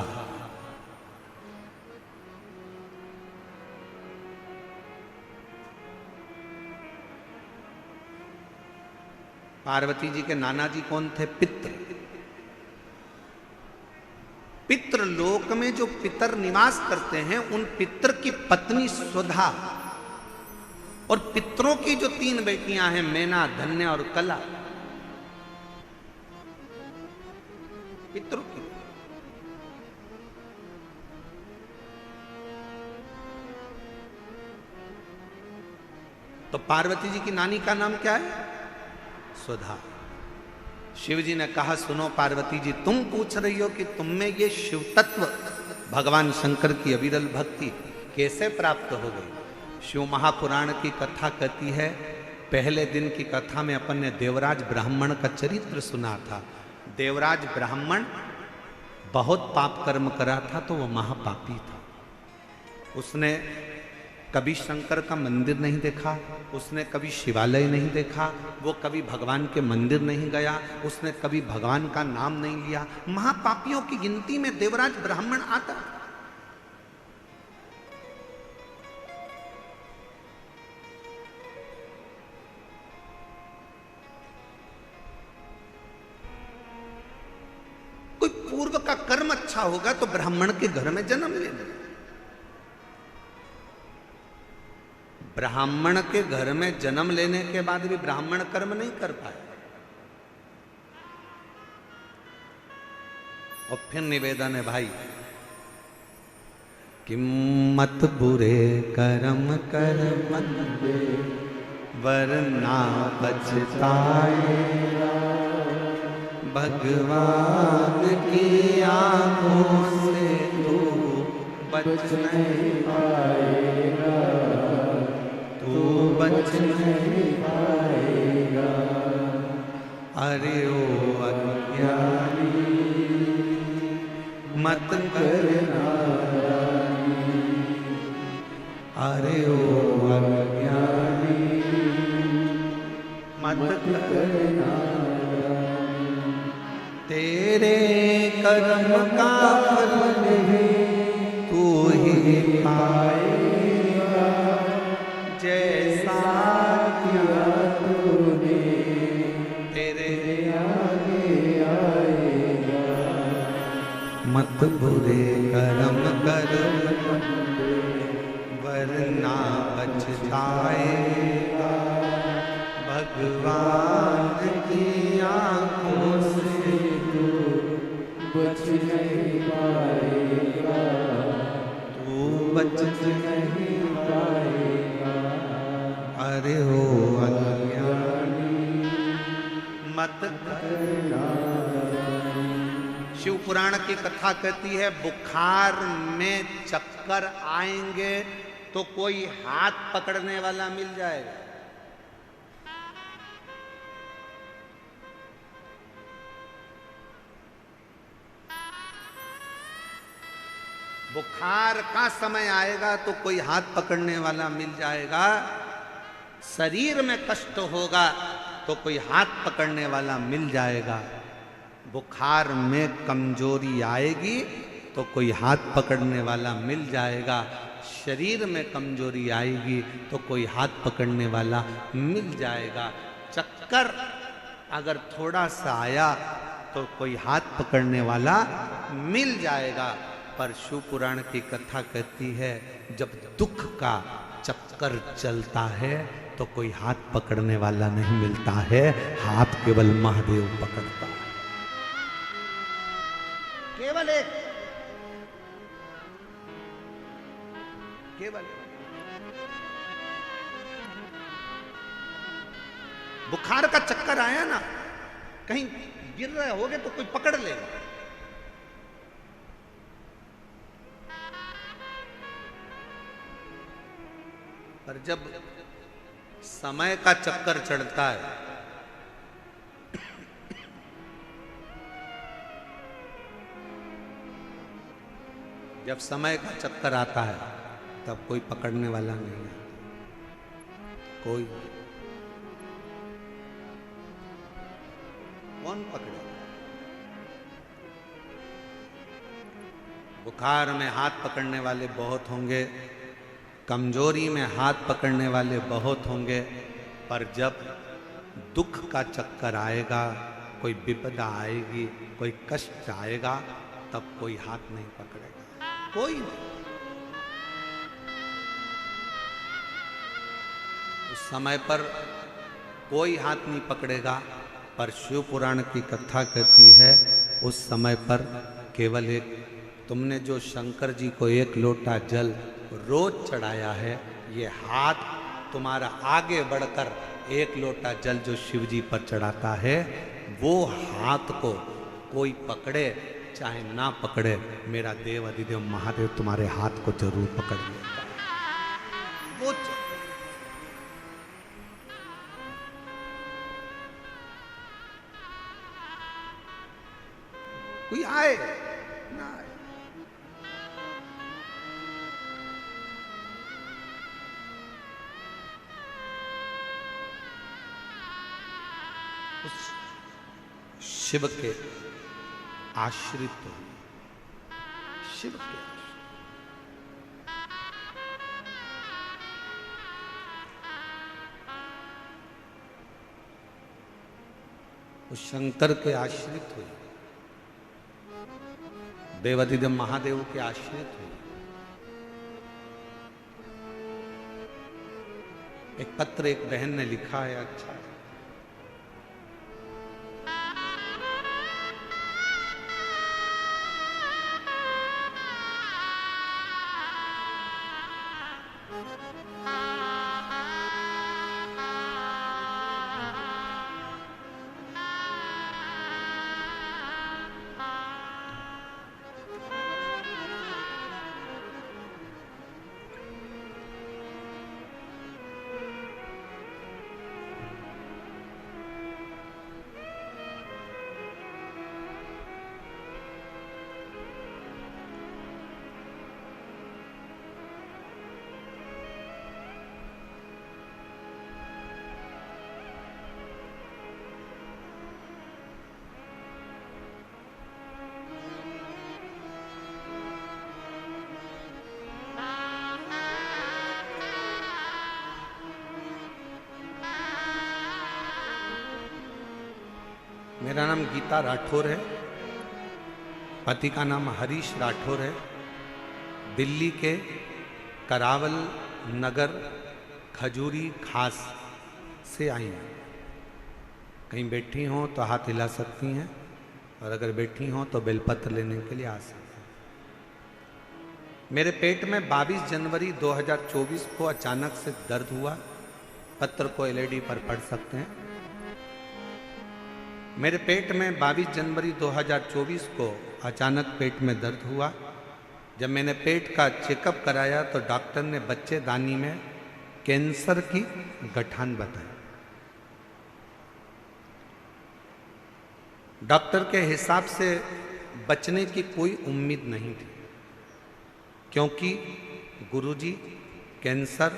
पार्वती जी के नाना जी कौन थे? पित्र। पितृ लोक में जो पितर निवास करते हैं उन पितर की पत्नी स्वधा, और पितरों की जो 3 बेटियां हैं, मैना, धन्य और कला, पितरों की। तो पार्वती जी की नानी का नाम क्या है? सुधा। शिव जी ने कहा सुनो पार्वती जी, तुम पूछ रही हो कि तुम में ये शिव तत्व भगवान शंकर की अविरल भक्ति कैसे प्राप्त हो गई। शिव महापुराण की कथा कहती है, पहले दिन की कथा में अपन ने देवराज ब्राह्मण का चरित्र सुना था। देवराज ब्राह्मण बहुत पाप कर्म करा था, तो वो महापापी था। उसने कभी शंकर का मंदिर नहीं देखा, उसने कभी शिवालय नहीं देखा, वो कभी भगवान के मंदिर नहीं गया, उसने कभी भगवान का नाम नहीं लिया। महापापियों की गिनती में देवराज ब्राह्मण आता। कोई पूर्व का कर्म अच्छा होगा तो ब्राह्मण के घर में जन्म लेना। ब्राह्मण के घर में जन्म लेने के बाद भी ब्राह्मण कर्म नहीं कर पाए। और फिर निवेदन है भाई कि मत बुरे कर्म कर बंदे वरना पछताएगा, भगवान की आंखों से तू बच नहीं पाएगा, तू बच नहीं पाएगा। अरे ओ अज्ञानी मत करना, अरे ओ अज्ञानी मत करना, तेरे कर्म का फल तू ही पाएगा, जैसा किया तूने तेरे आगे आएगा। मत बुरे कर्म कर वरना पछताएगा, भगवान की आंखों से तू बच नहीं पाएगा, तू बच नहीं पाएगा। अरे हो अज्ञानी मत करना। शिव पुराण की कथा कहती है, बुखार में चक्कर आएंगे तो कोई हाथ पकड़ने वाला मिल जाएगा। बुखार का समय आएगा तो कोई हाथ पकड़ने वाला मिल जाएगा। शरीर में कष्ट होगा तो कोई हाथ पकड़ने वाला मिल जाएगा। बुखार में कमजोरी आएगी तो कोई हाथ पकड़ने वाला मिल जाएगा। शरीर में कमजोरी आएगी तो कोई हाथ पकड़ने वाला मिल जाएगा। चक्कर अगर थोड़ा सा आया तो कोई हाथ पकड़ने वाला मिल जाएगा। पर शिव पुराण की कथा कहती है, जब दुख का चक्कर चलता है तो कोई हाथ पकड़ने वाला नहीं मिलता है, हाथ केवल महादेव पकड़ता है। केवल एक, केवल बुखार का चक्कर आया ना, कहीं गिर रहे होगे तो कोई पकड़ लेगा। पर जब समय का चक्कर चढ़ता है, जब समय का चक्कर आता है तब कोई पकड़ने वाला नहीं है। कोई कौन पकड़ेगा? बुखार में हाथ पकड़ने वाले बहुत होंगे, कमजोरी में हाथ पकड़ने वाले बहुत होंगे, पर जब दुख का चक्कर आएगा, कोई विपदा आएगी, कोई कष्ट आएगा, तब कोई हाथ नहीं पकड़ेगा। कोई नहीं। उस समय पर कोई हाथ नहीं पकड़ेगा। पर शिव पुराण की कथा कहती है, उस समय पर केवल एक तुमने जो शंकर जी को 1 लोटा जल रोज चढ़ाया है, ये हाथ तुम्हारा आगे बढ़कर 1 लोटा जल जो शिव जी पर चढ़ाता है, वो हाथ को कोई पकड़े चाहे ना पकड़े, मेरा देव अधिदेव महादेव तुम्हारे हाथ को जरूर पकड़ लेगा। वो कोई आए ना आए, उस शिव के आश्रित हो, शिव के उस शंकर के आश्रित हुए, देवाधिदेव महादेव के आश्रित हुए। एक पत्र एक बहन ने लिखा है, अच्छा मेरा नाम गीता राठौर है, पति का नाम हरीश राठौर है। दिल्ली के करावल नगर खजूरी खास से आई हैं। कहीं बैठी हों तो हाथ हिला सकती हैं, और अगर बैठी हों तो बेलपत्र लेने के लिए आ सकती हैं। मेरे पेट में 22 जनवरी 2024 को अचानक से दर्द हुआ। पत्र को एलईडी पर पढ़ सकते हैं। मेरे पेट में 22 जनवरी 2024 को अचानक पेट में दर्द हुआ। जब मैंने पेट का चेकअप कराया तो डॉक्टर ने बच्चेदानी में कैंसर की गठान बताई। डॉक्टर के हिसाब से बचने की कोई उम्मीद नहीं थी, क्योंकि गुरुजी कैंसर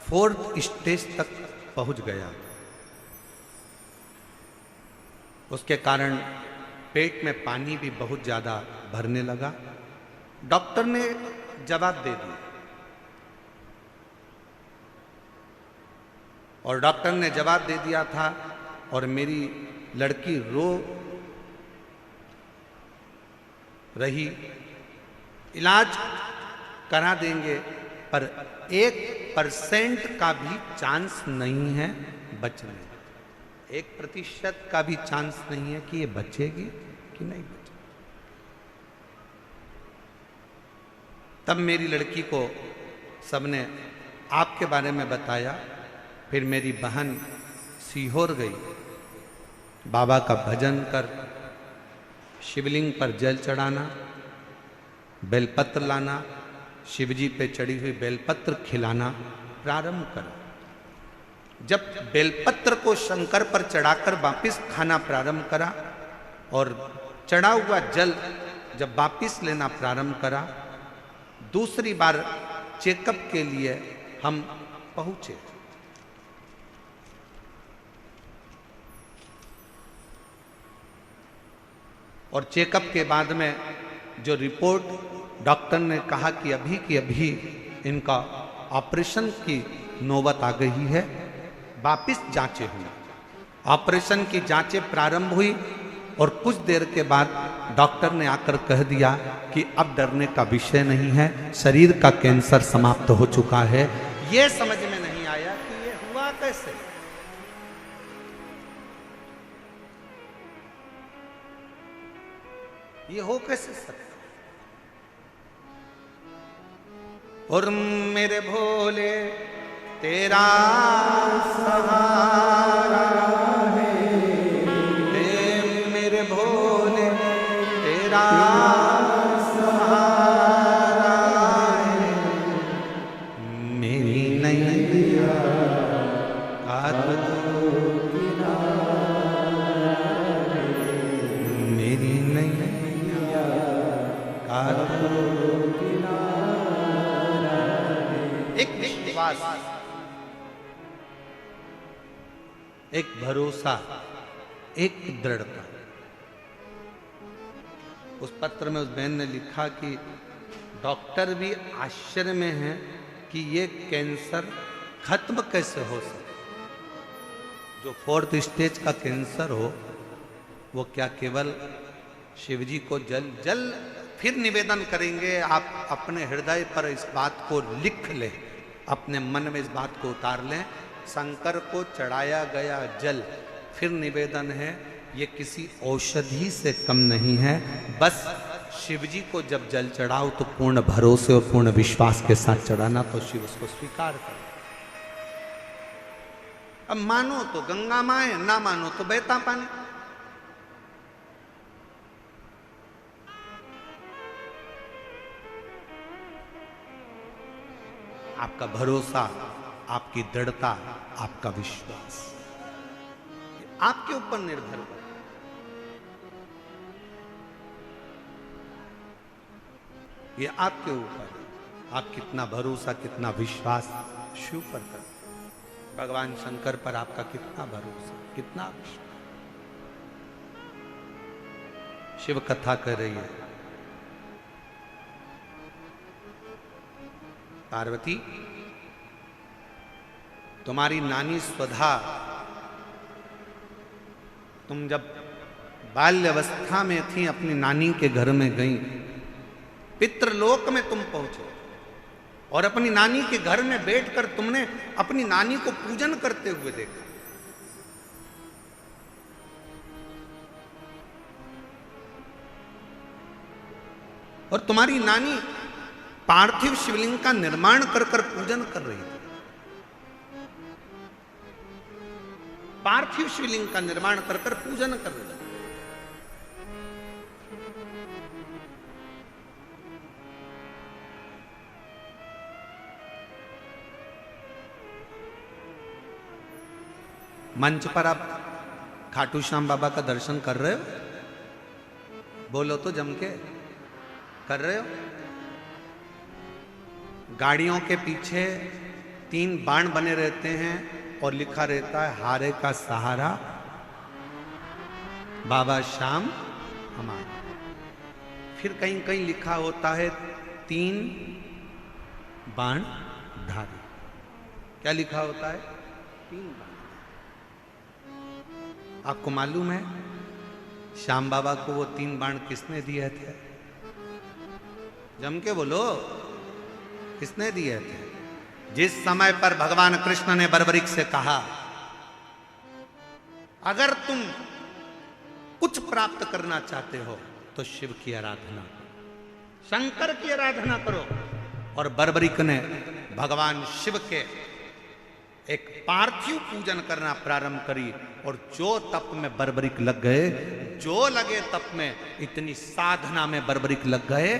4th स्टेज तक पहुंच गया। उसके कारण पेट में पानी भी बहुत ज़्यादा भरने लगा। डॉक्टर ने जवाब दे दिया, और डॉक्टर ने जवाब दे दिया था, और मेरी लड़की रो रही, इलाज करा देंगे पर 1% का भी चांस नहीं है बचने, 1% का भी चांस नहीं है कि ये बचेगी कि नहीं बचेगी। तब मेरी लड़की को सबने आपके बारे में बताया। फिर मेरी बहन सीहोर गई, बाबा का भजन कर, शिवलिंग पर जल चढ़ाना, बेलपत्र लाना, शिवजी पे चढ़ी हुई बेलपत्र खिलाना प्रारंभ करा। जब बेलपत्र को शंकर पर चढ़ाकर वापिस खाना प्रारंभ करा, और चढ़ा हुआ जल जब वापिस लेना प्रारंभ करा, दूसरी बार चेकअप के लिए हम पहुंचे। और चेकअप के बाद में जो रिपोर्ट डॉक्टर ने कहा कि अभी की अभी इनका ऑपरेशन की नौबत आ गई है, वापिस जांचें हुई। ऑपरेशन की जांचें प्रारंभ हुई, और कुछ देर के बाद डॉक्टर ने आकर कह दिया कि अब डरने का विषय नहीं है, शरीर का कैंसर समाप्त हो चुका है। ये समझ में नहीं आया कि ये हुआ कैसे। ये हो कैसे सकता? और मेरे भोले तेरा सहारा है, मेरे भोले तेरा सहारा है, मेरी नैया का मेरी नैया का एक विश्वास, एक भरोसा, एक दृढ़ता। उस पत्र में उस बहन ने लिखा कि डॉक्टर भी आश्चर्य में है कि ये कैंसर खत्म कैसे हो सके। जो 4th स्टेज का कैंसर हो वो क्या केवल शिव जी को जल फिर निवेदन करेंगे। आप अपने हृदय पर इस बात को लिख लें, अपने मन में इस बात को उतार लें। शंकर को चढ़ाया गया जल, फिर निवेदन है, ये किसी औषधि से कम नहीं है। बस शिव जी को जब जल चढ़ाओ तो पूर्ण भरोसे और पूर्ण विश्वास के साथ चढ़ाना, तो शिव उसको स्वीकार करे। अब मानो तो गंगा माए, ना मानो तो बहता पानी। आपका भरोसा, आपकी दृढ़ता, आपका विश्वास आपके ऊपर निर्भर है। ये आपके ऊपर है, आप कितना भरोसा, कितना विश्वास शिव पर करते हैं। भगवान शंकर पर आपका कितना भरोसा, कितना विश्वास। शिव कथा कर रही है, पार्वती तुम्हारी नानी स्वधा, तुम जब बाल्यावस्था में थी अपनी नानी के घर में गई, पितृलोक में तुम पहुंचे और अपनी नानी के घर में बैठकर तुमने अपनी नानी को पूजन करते हुए देखा। और तुम्हारी नानी पार्थिव शिवलिंग का निर्माण कर कर पूजन कर रही थी। पार्थिव शिवलिंग का निर्माण कर कर पूजन कर रही थी। मंच पर आप खाटू श्याम बाबा का दर्शन कर रहे हो? बोलो तो जम के, कर रहे हो? गाड़ियों के पीछे 3 बाण बने रहते हैं और लिखा रहता है हारे का सहारा बाबा श्याम हमारा। फिर कहीं कहीं लिखा होता है 3 बाण धारी। क्या लिखा होता है? 3 बाण। आपको मालूम है श्याम बाबा को वो 3 बाण किसने दिए थे? जम के बोलो, किसने दिए थे? जिस समय पर भगवान कृष्ण ने बर्बरीक से कहा अगर तुम कुछ प्राप्त करना चाहते हो तो शिव की आराधना, शंकर की आराधना करो। और बर्बरीक ने भगवान शिव के एक पार्थिव पूजन करना प्रारंभ करी। और जो तप में बर्बरीक लग गए, जो लगे तप में, इतनी साधना में बर्बरीक लग गए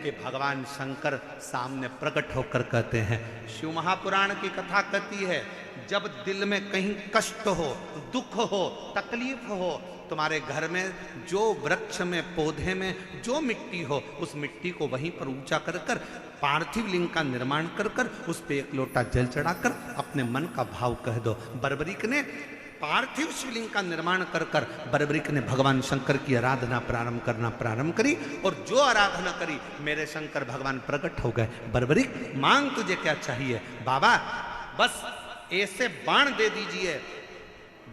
कि भगवान शंकर सामने प्रकट होकर कहते हैं, शिव महापुराण की कथा कहती है, जब दिल में कहीं कष्ट हो, दुख हो, तकलीफ हो, तुम्हारे घर में जो वृक्ष में, पौधे में जो मिट्टी हो, उस मिट्टी को वहीं पर ऊंचा कर कर पार्थिव लिंग का निर्माण कर कर उस पे 1 लोटा जल चढ़ाकर अपने मन का भाव कह दो। बर्बरीक ने पार्थिव शिवलिंग का निर्माण कर कर बर्बरीक ने भगवान शंकर की आराधना प्रारंभ करी। और जो आराधना करी, मेरे शंकर भगवान प्रकट हो गए। बर्बरीक, मांग तुझे क्या चाहिए? बाबा बस ऐसे बाण दे दीजिए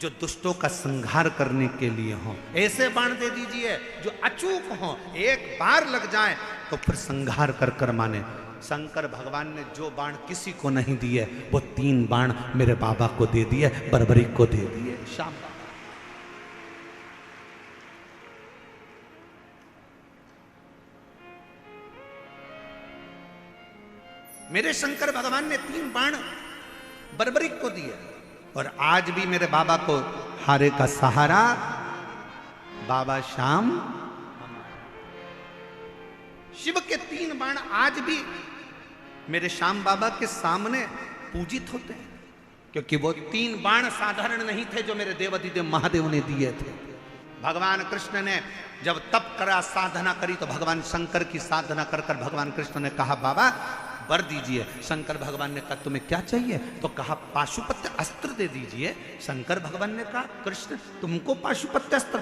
जो दुष्टों का संहार करने के लिए हो, ऐसे बाण दे दीजिए जो अचूक हो, एक बार लग जाए तो फिर संहार कर कर माने। शंकर भगवान ने जो बाण किसी को नहीं दिए, वो 3 बाण मेरे बाबा को दे दिए, बर्बरीक को दे दिए। श्याम बाबा मेरे शंकर भगवान ने 3 बाण बर्बरिक को दिए और आज भी मेरे बाबा को हारे का सहारा बाबा श्याम। शिव के 3 बाण आज भी मेरे श्याम बाबा के सामने पूजित होते हैं, क्योंकि वो 3 बाण साधारण नहीं थे जो मेरे देवाधिदेव महादेव ने दिए थे। भगवान कृष्ण ने जब तप करा, साधना करी, तो भगवान शंकर की साधना कर कर भगवान कृष्ण ने कहा बाबा वर दीजिए। शंकर भगवान ने कहा तुम्हें क्या चाहिए? तो कहा पाशुपत्य अस्त्र दे दीजिए। शंकर भगवान ने कहा कृष्ण तुमको पाशुपत्य अस्त्र?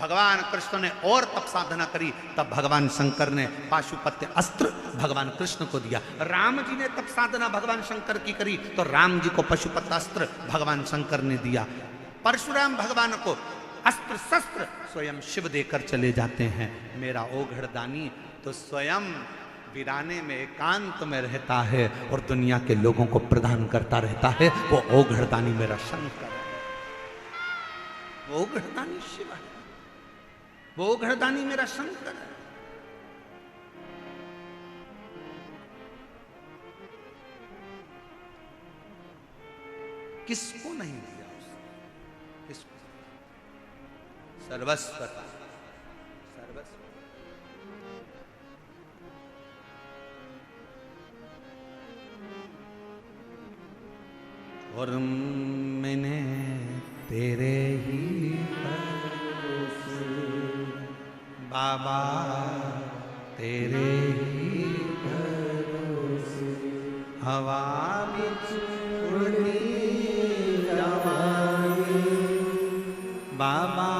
भगवान कृष्ण ने और तप साधना करी, तब भगवान शंकर ने पाशुपत्य अस्त्र भगवान कृष्ण को दिया। राम जी ने तप साधना भगवान शंकर की करी, तो राम जी को पाशुपत्य अस्त्र भगवान शंकर ने दिया। परशुराम भगवान को अस्त्र शस्त्र स्वयं शिव देकर चले जाते हैं। मेरा ओघड़दानी तो स्वयं वीराने में एकांत में रहता है और दुनिया के लोगों को प्रदान करता रहता है। वो ओघड़दानी मेरा शंकर है, वो ओघड़दानी शिव है, वो ओघड़दानी मेरा शंकर है। किसको नहीं दिया उसने? किसको? सर्वस्व, सर्वस्व। और मैंने तेरे ही भरोसे बाबा, तेरे ही भरोसे हवा बिच उड़ती जावांगी बाबा,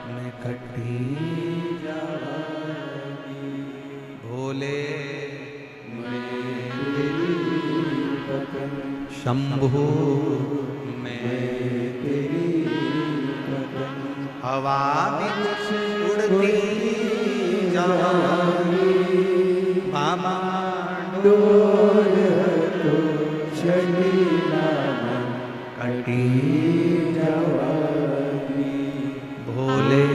मैं कटी जावांगी भोले शंभु मैं तेरी हवा बिच उड़ती जावांगी बाबा, डोल तो चढ़ीला मैं कटी जावांगी भोले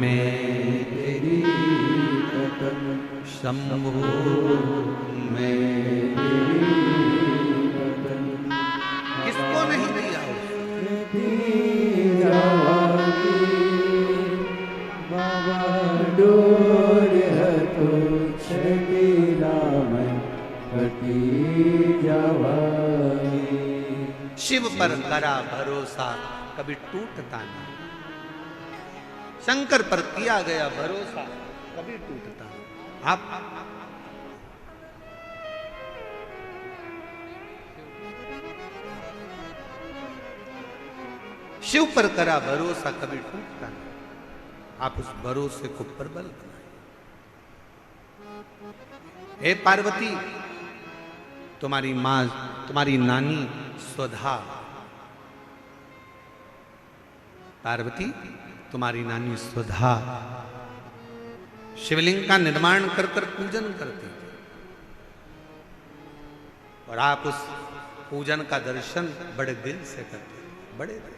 मैं तेरी शंभु मैं नहीं दिया बाबा, डोर तो छड़ीला मैं कटी जावांगी। शिव पर करा भरोसा कभी टूटता नहीं, शंकर पर किया गया भरोसा कभी टूटता नहीं। आप शिव पर करा भरोसा कभी टूटता नहीं, आप उस भरोसे को प्रबल बनाए। हे पार्वती, तुम्हारी मां, तुम्हारी नानी स्वधा, पार्वती तुम्हारी नानी स्वधा शिवलिंग का निर्माण कर कर पूजन करती थी, और आप उस पूजन का दर्शन बड़े दिल से करते थे, बड़े दिल से।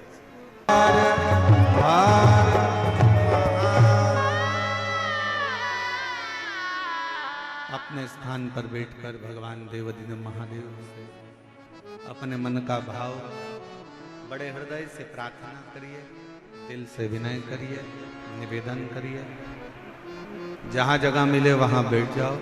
अपने स्थान पर बैठकर भगवान देवाधिदेव महादेव से अपने मन का भाव बड़े हृदय से प्रार्थना करिए, दिल से विनय करिए, निवेदन करिए। जहां जगह मिले वहां बैठ जाओ।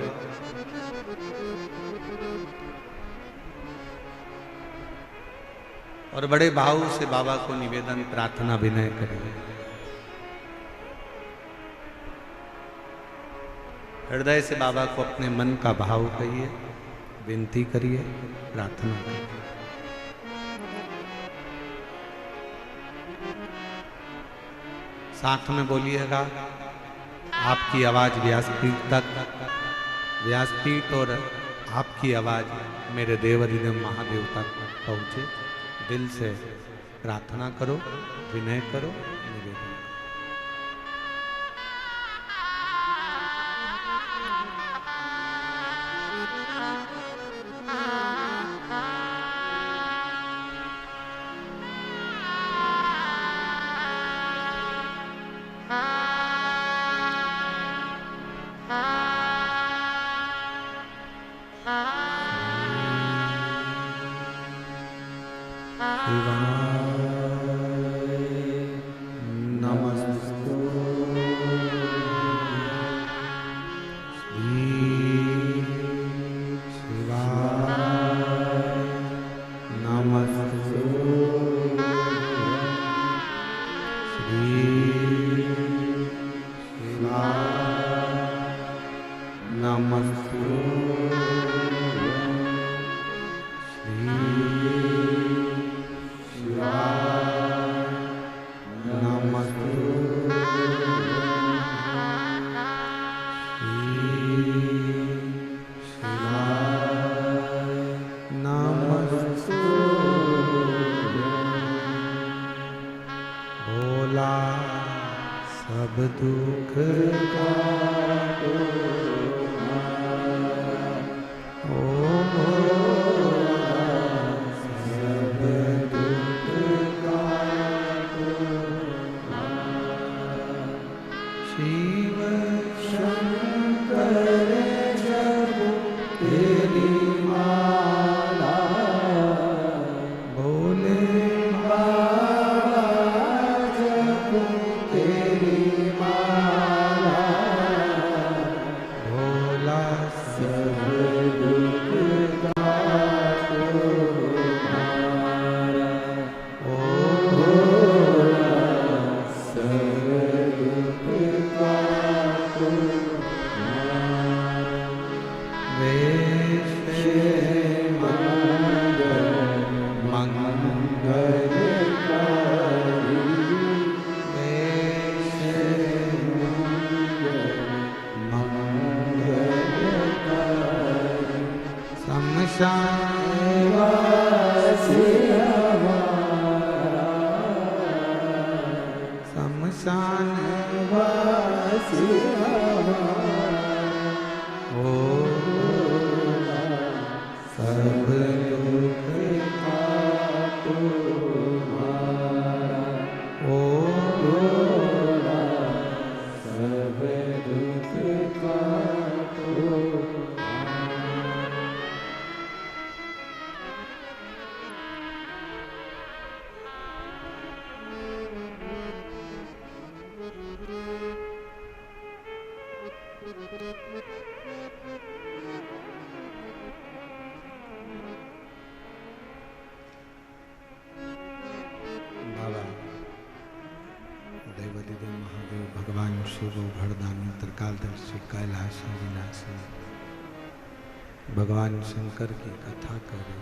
और बड़े भाव से बाबा को निवेदन, प्रार्थना, विनय करिए। हृदय से बाबा को अपने मन का भाव कहिए, विनती करिए, प्रार्थना करिए। साथ में बोलिएगा, आपकी आवाज व्यासपीठ तक, व्यासपीठ और आपकी आवाज मेरे देवाधिदेव महादेव तक पहुंचे। दिल से प्रार्थना करो, विनय करो, निवेदन करो। सब दुख काटो ओ सब दुख काटो शिव शंकर जपो तेरी माला भोले बाबा जपो तेरी माला भोला सब दुख काटो हमारा ओ भोला सब दुख काटो हमारा वेश मंगलकारी वेश मंगलकारी शमशान वासी हमारा शमशान वासी हमारा ओ सब दुख काटो हमारा ओ भोला सब दुख काटो बाबा देवादिदेव महादेव भगवान शिव भरदानी त्रिकालदर्शी कैलाशी विलासी भगवान शंकर की कथा करें,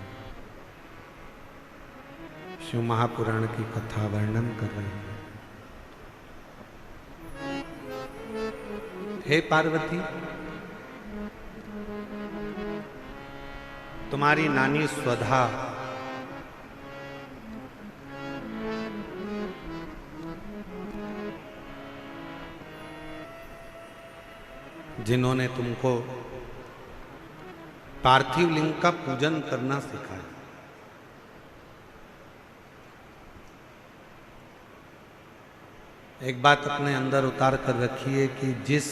शिव महापुराण की कथा वर्णन कर रहे हैं। हे पार्वती, तुम्हारी नानी स्वधा जिन्होंने तुमको पार्थिव लिंग का पूजन करना सिखाया, एक बात अपने अंदर उतार कर रखिए कि जिस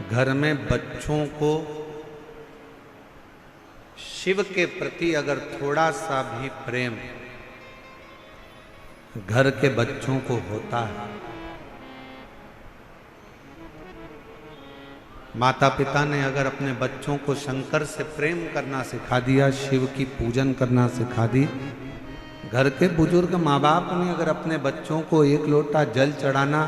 घर में बच्चों को शिव के प्रति अगर थोड़ा सा भी प्रेम घर के बच्चों को होता है, माता पिता ने अगर अपने बच्चों को शंकर से प्रेम करना सिखा दिया, शिव की पूजन करना सिखा दी, घर के बुजुर्ग माँ बाप ने अगर अपने बच्चों को एक लोटा जल चढ़ाना,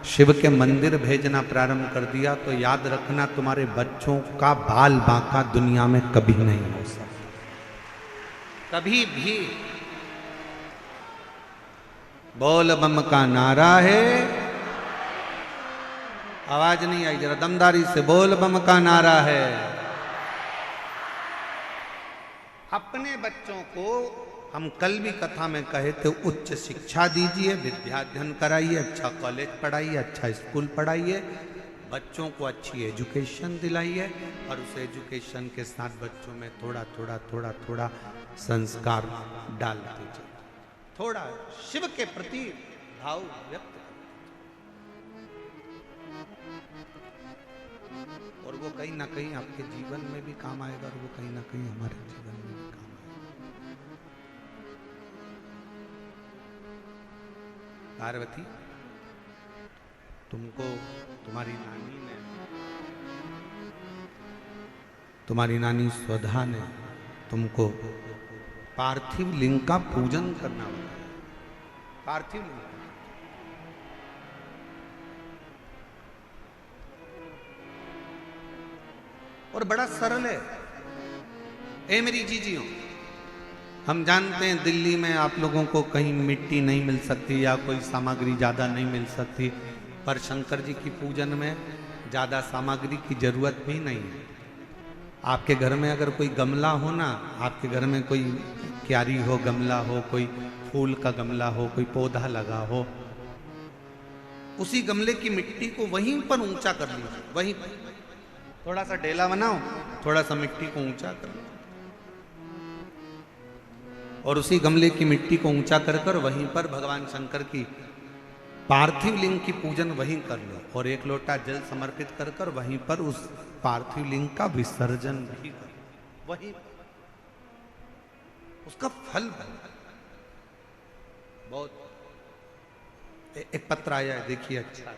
शिव के मंदिर भेजना प्रारंभ कर दिया, तो याद रखना तुम्हारे बच्चों का बाल बांका दुनिया में कभी नहीं हो सकता, कभी भी। बोल बम का नारा है, आवाज नहीं आई, जरा दमदारी से बोल बम का नारा है। अपने बच्चों को हम कल भी कथा में कहे थे, उच्च शिक्षा दीजिए, विद्याध्ययन कराइए, अच्छा कॉलेज पढ़ाइए, अच्छा स्कूल पढ़ाइए, बच्चों को अच्छी एजुकेशन दिलाइए और उस एजुकेशन के साथ बच्चों में थोड़ा थोड़ा थोड़ा थोड़ा संस्कार डालते जाइए, थोड़ा शिव के प्रति भाव व्यक्त करें, और वो कहीं ना कहीं आपके जीवन में भी काम आएगा और वो कहीं ना कहीं हमारे जीवन में भी काम आएगा। पार्वती, तुमको तुम्हारी नानी स्वधा ने तुमको पार्थिव लिंग का पूजन करना बताया। पार्थिव लिंग और बड़ा सरल है। ए मेरी जीजियों, हम जानते हैं दिल्ली में आप लोगों को कहीं मिट्टी नहीं मिल सकती या कोई सामग्री ज़्यादा नहीं मिल सकती, पर शंकर जी की पूजन में ज़्यादा सामग्री की जरूरत भी नहीं है। आपके घर में अगर कोई गमला हो ना, आपके घर में कोई क्यारी हो, गमला हो, कोई फूल का गमला हो, कोई पौधा लगा हो, उसी गमले की मिट्टी को वहीं पर ऊंचा कर लीजिए, वहीं पर थोड़ा सा ढेला बनाओ, थोड़ा सा मिट्टी को ऊंचा कर लो और उसी गमले की मिट्टी को ऊंचा कर कर वहीं पर भगवान शंकर की पार्थिव लिंग की पूजन वहीं कर लो और एक लोटा जल समर्पित कर कर वहीं पर उस पार्थिव लिंग का विसर्जन भी करो, वहीं उसका फल बहुत। एक पत्र आया है, देखिए अच्छा।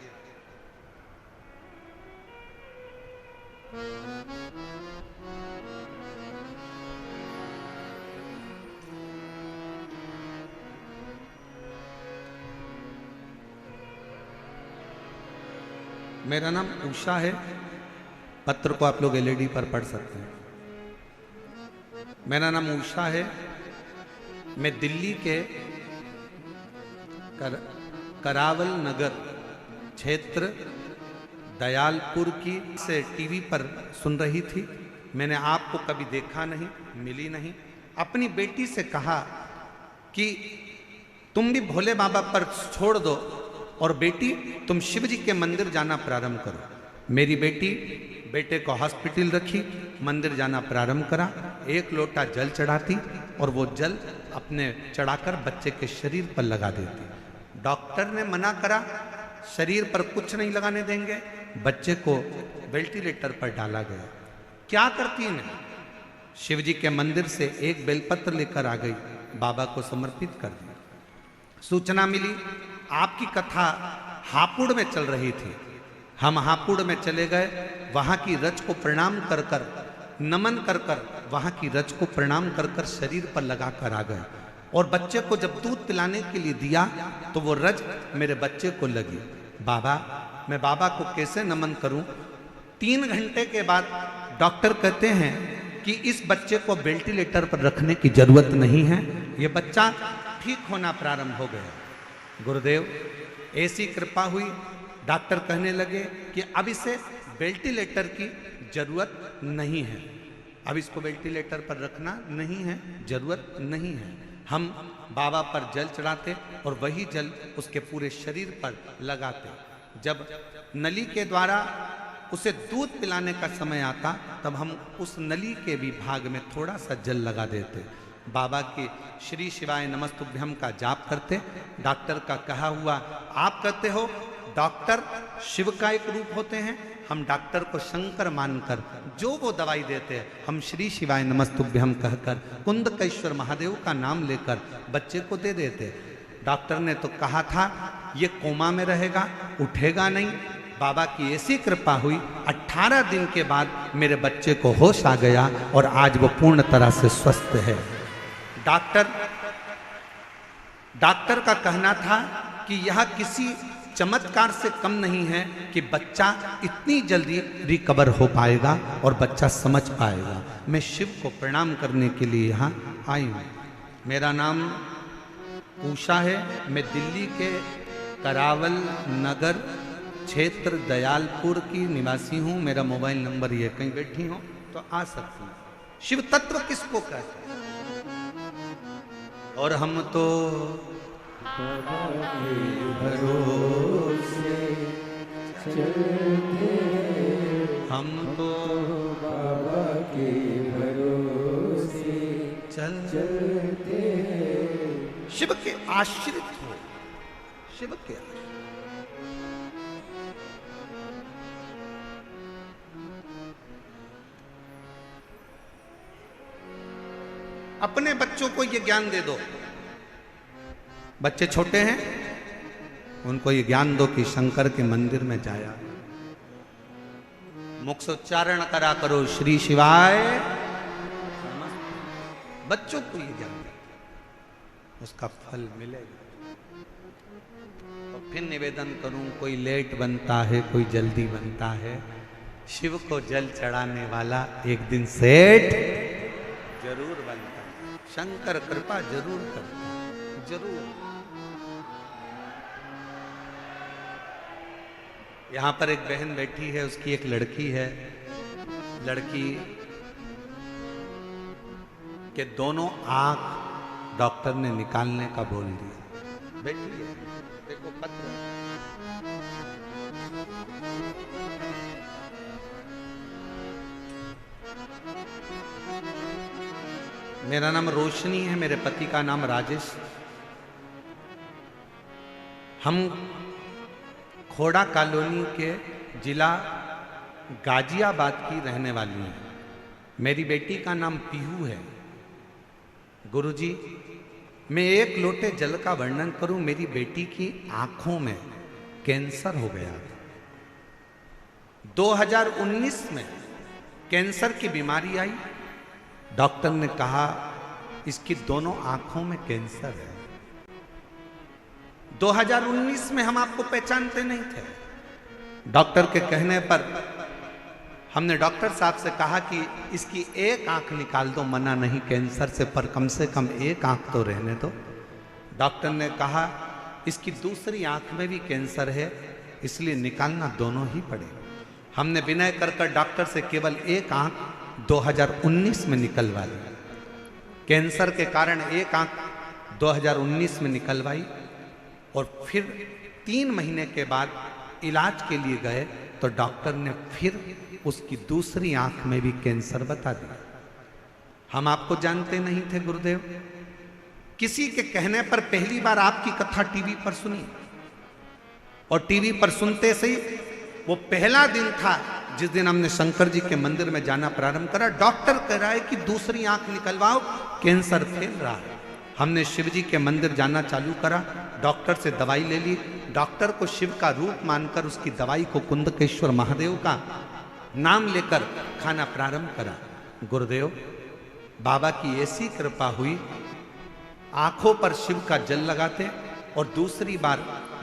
मेरा नाम उषा है। पत्र को आप लोग एलईडी पर पढ़ सकते हैं। मेरा नाम उषा है। मैं दिल्ली के करावल नगर क्षेत्र दयालपुर की से टीवी पर सुन रही थी। मैंने आपको कभी देखा नहीं, मिली नहीं। अपनी बेटी से कहा कि तुम भी भोले बाबा पर छोड़ दो और बेटी तुम शिव जी के मंदिर जाना प्रारंभ करो। मेरी बेटी बेटे को हॉस्पिटल रखी, मंदिर जाना प्रारंभ करा, एक लोटा जल चढ़ाती और वो जल अपने चढ़ाकर बच्चे के शरीर पर लगा देती। डॉक्टर ने मना करा, शरीर पर कुछ नहीं लगाने देंगे। बच्चे को वेंटिलेटर पर डाला गया। क्या करती ने? शिव जी के मंदिर से एक बेलपत्र लेकर आ गई, बाबा को समर्पित कर दिया। सूचना मिली आपकी कथा हापुड़ में चल रही थी। हम हापुड़ में चले गए, वहां की रज को प्रणाम कर कर, नमन कर कर, वहां की रज को प्रणाम कर कर शरीर पर लगा कर आ गए और बच्चे को जब दूध पिलाने के लिए दिया तो वो रज मेरे बच्चे को लगी। बाबा, मैं बाबा को कैसे नमन करूं? 3 घंटे के बाद डॉक्टर कहते हैं कि इस बच्चे को वेंटिलेटर पर रखने की जरूरत नहीं है, ये बच्चा ठीक होना प्रारंभ हो गया। गुरुदेव, ऐसी कृपा हुई, डॉक्टर कहने लगे कि अब इसे वेंटिलेटर की जरूरत नहीं है, अब इसको वेंटिलेटर पर रखना नहीं है, जरूरत नहीं है। हम बाबा पर जल चढ़ाते और वही जल उसके पूरे शरीर पर लगाते। जब नली के द्वारा उसे दूध पिलाने का समय आता तब हम उस नली के भी भाग में थोड़ा सा जल लगा देते। बाबा की श्री शिवाय नमस्तुभ्यम का जाप करते। डॉक्टर का कहा हुआ आप करते हो, डॉक्टर शिव का एक रूप होते हैं, हम डॉक्टर को शंकर मानकर जो वो दवाई देते हैं हम श्री शिवाय नमस्तुभ्यम कहकर कुंदकेश्वर महादेव का नाम लेकर बच्चे को दे देते। डॉक्टर ने तो कहा था ये कोमा में रहेगा, उठेगा नहीं। बाबा की ऐसी कृपा हुई, 18 दिन के बाद मेरे बच्चे को होश आ गया और आज वो पूर्ण तरह से स्वस्थ है। डॉक्टर का कहना था कि यह किसी चमत्कार से कम नहीं है कि बच्चा इतनी जल्दी रिकवर हो पाएगा और बच्चा समझ पाएगा। मैं शिव को प्रणाम करने के लिए यहाँ आई हूँ। मेरा नाम उषा है। मैं दिल्ली के करावल नगर क्षेत्र दयालपुर की निवासी हूँ। मेरा मोबाइल नंबर ये, कहीं बैठी हो तो आ सकती हूँ। शिव तत्व किसको कहते हैं? और हम तो भरोसे चलते, हम तो बाबा के भरोसे चलते, शिव के आश्रित हो, शिव के आश्रित। अपने बच्चों को ये ज्ञान दे दो। बच्चे छोटे हैं, उनको ये ज्ञान दो कि शंकर के मंदिर में जाया, मुख से उच्चारण करा करो श्री शिवाय। बच्चों को ये ज्ञान दे, उसका फल मिलेगा। और फिर निवेदन करूं, कोई लेट बनता है, कोई जल्दी बनता है। शिव को जल चढ़ाने वाला एक दिन सेठ जरूर बनता है। शंकर कृपा जरूर करता है, जरूर। यहां पर एक बहन बैठी है, उसकी एक लड़की है। लड़की के दोनों आंख डॉक्टर ने निकालने का बोल दिया। बैठी है, देखो पत्र। मेरा नाम रोशनी है, मेरे पति का नाम राजेश। हम खोड़ा कॉलोनी के जिला गाजियाबाद की रहने वाली हैं। मेरी बेटी का नाम पीहू है। गुरुजी, मैं एक लोटे जल का वर्णन करूं। मेरी बेटी की आंखों में कैंसर हो गया था। 2019 में कैंसर की बीमारी आई। डॉक्टर ने कहा इसकी दोनों आंखों में कैंसर है। 2019 में हम आपको पहचानते नहीं थे। डॉक्टर के कहने पर हमने डॉक्टर साहब से कहा कि इसकी एक आंख निकाल दो, मना नहीं कैंसर से, पर कम से कम एक आंख तो रहने दो। डॉक्टर ने कहा इसकी दूसरी आंख में भी कैंसर है, इसलिए निकालना दोनों ही पड़ेगा। हमने विनय कर डॉक्टर से केवल एक आंख 2019 में निकलवा ली। कैंसर के कारण एक आंख 2019 में निकलवाई और फिर 3 महीने के बाद इलाज के लिए गए तो डॉक्टर ने फिर उसकी दूसरी आंख में भी कैंसर बता दिया। हम आपको जानते नहीं थे गुरुदेव। किसी के कहने पर पहली बार आपकी कथा टीवी पर सुनी और टीवी पर सुनते से ही वो पहला दिन था जिस दिन हमने शंकर जी के मंदिर में जाना प्रारंभ करा। डॉक्टर कह रहा है कि दूसरी आंख निकलवाओ, कैंसर फैल रहा है। हमने शिव जी के मंदिर जाना चालू करा, डॉक्टर से दवाई ले ली। डॉक्टर को शिव का रूप मानकर उसकी दवाई को कुंदकेश्वर महादेव का नाम लेकर खाना प्रारंभ करा। गुरुदेव, बाबा की ऐसी कृपा हुई, आंखों पर शिव का जल लगाते और दूसरी बार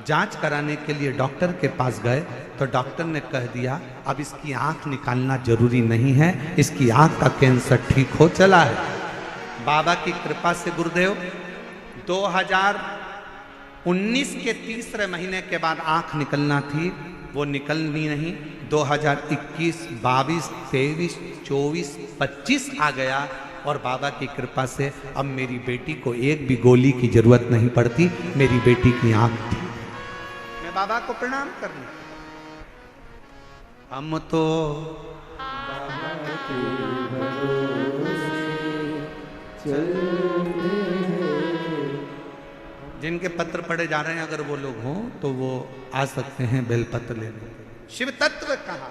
जांच कराने के लिए डॉक्टर के पास गए तो डॉक्टर ने कह दिया अब इसकी आंख निकालना जरूरी नहीं है, इसकी आंख का कैंसर ठीक हो चला है। बाबा की कृपा से गुरुदेव 2019 के तीसरे महीने के बाद आंख निकलना थी, वो निकलनी नहीं। 2021, 22, 23, 24, 25 आ गया और बाबा की कृपा से अब मेरी बेटी को एक भी गोली की जरूरत नहीं पड़ती। मेरी बेटी की आंख थी। मैं बाबा को प्रणाम करने, हम तो बाबा के भरोसे चलते हैं। जिनके पत्र पढ़े जा रहे हैं अगर वो लोग हों तो वो आ सकते हैं बेलपत्र लेने। शिव तत्व कहा,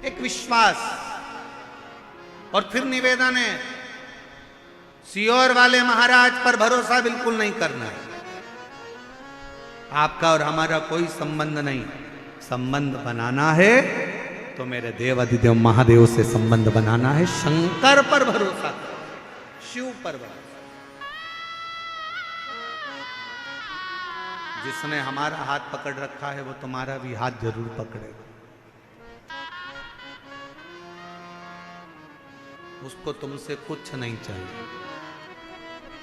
एक विश्वास और फिर निवेदन है, सियोर वाले महाराज पर भरोसा बिल्कुल नहीं करना है। आपका और हमारा कोई संबंध नहीं। संबंध बनाना है तो मेरे देव अधिदेव महादेव से संबंध बनाना है। शंकर पर भरोसा, शिव पर भरोसा। जिसने हमारा हाथ पकड़ रखा है वो तुम्हारा भी हाथ जरूर पकड़ेगा। उसको तुमसे कुछ नहीं चाहिए,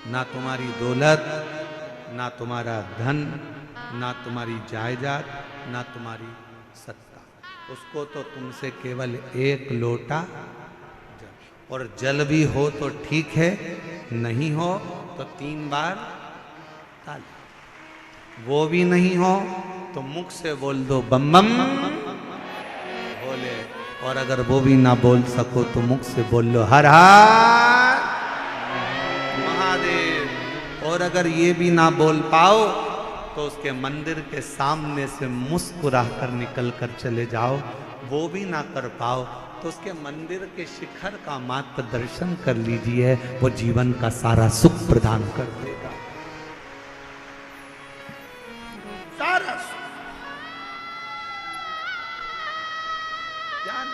ना तुम्हारी दौलत, ना तुम्हारा धन, ना तुम्हारी जायदाद, ना तुम्हारी सत्ता। उसको तो तुमसे केवल एक लोटा जल, और जल भी हो तो ठीक है, नहीं हो तो 3 बार ताली। वो भी नहीं हो तो मुख से बोल दो बम बम बोले, और अगर वो भी ना बोल सको तो मुख से बोल लो हर हर महादेव। और अगर ये भी ना बोल पाओ तो उसके मंदिर के सामने से मुस्कुरा कर निकल कर चले जाओ। वो भी ना कर पाओ तो उसके मंदिर के शिखर का मात्र दर्शन कर लीजिए, वो जीवन का सारा सुख प्रदान कर देगा। सारा सुख ज्ञान।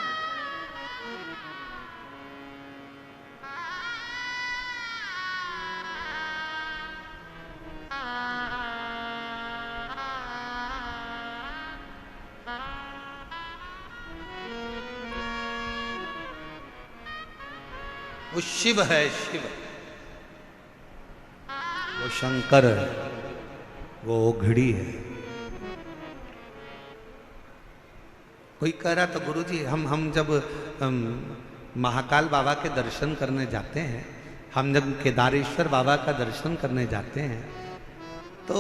वो शिव है, शिव, वो शंकर है, वो ओघड़ी है। कोई कह रहा था गुरुजी हम जब महाकाल बाबा के दर्शन करने जाते हैं, हम जब केदारेश्वर बाबा का दर्शन करने जाते हैं तो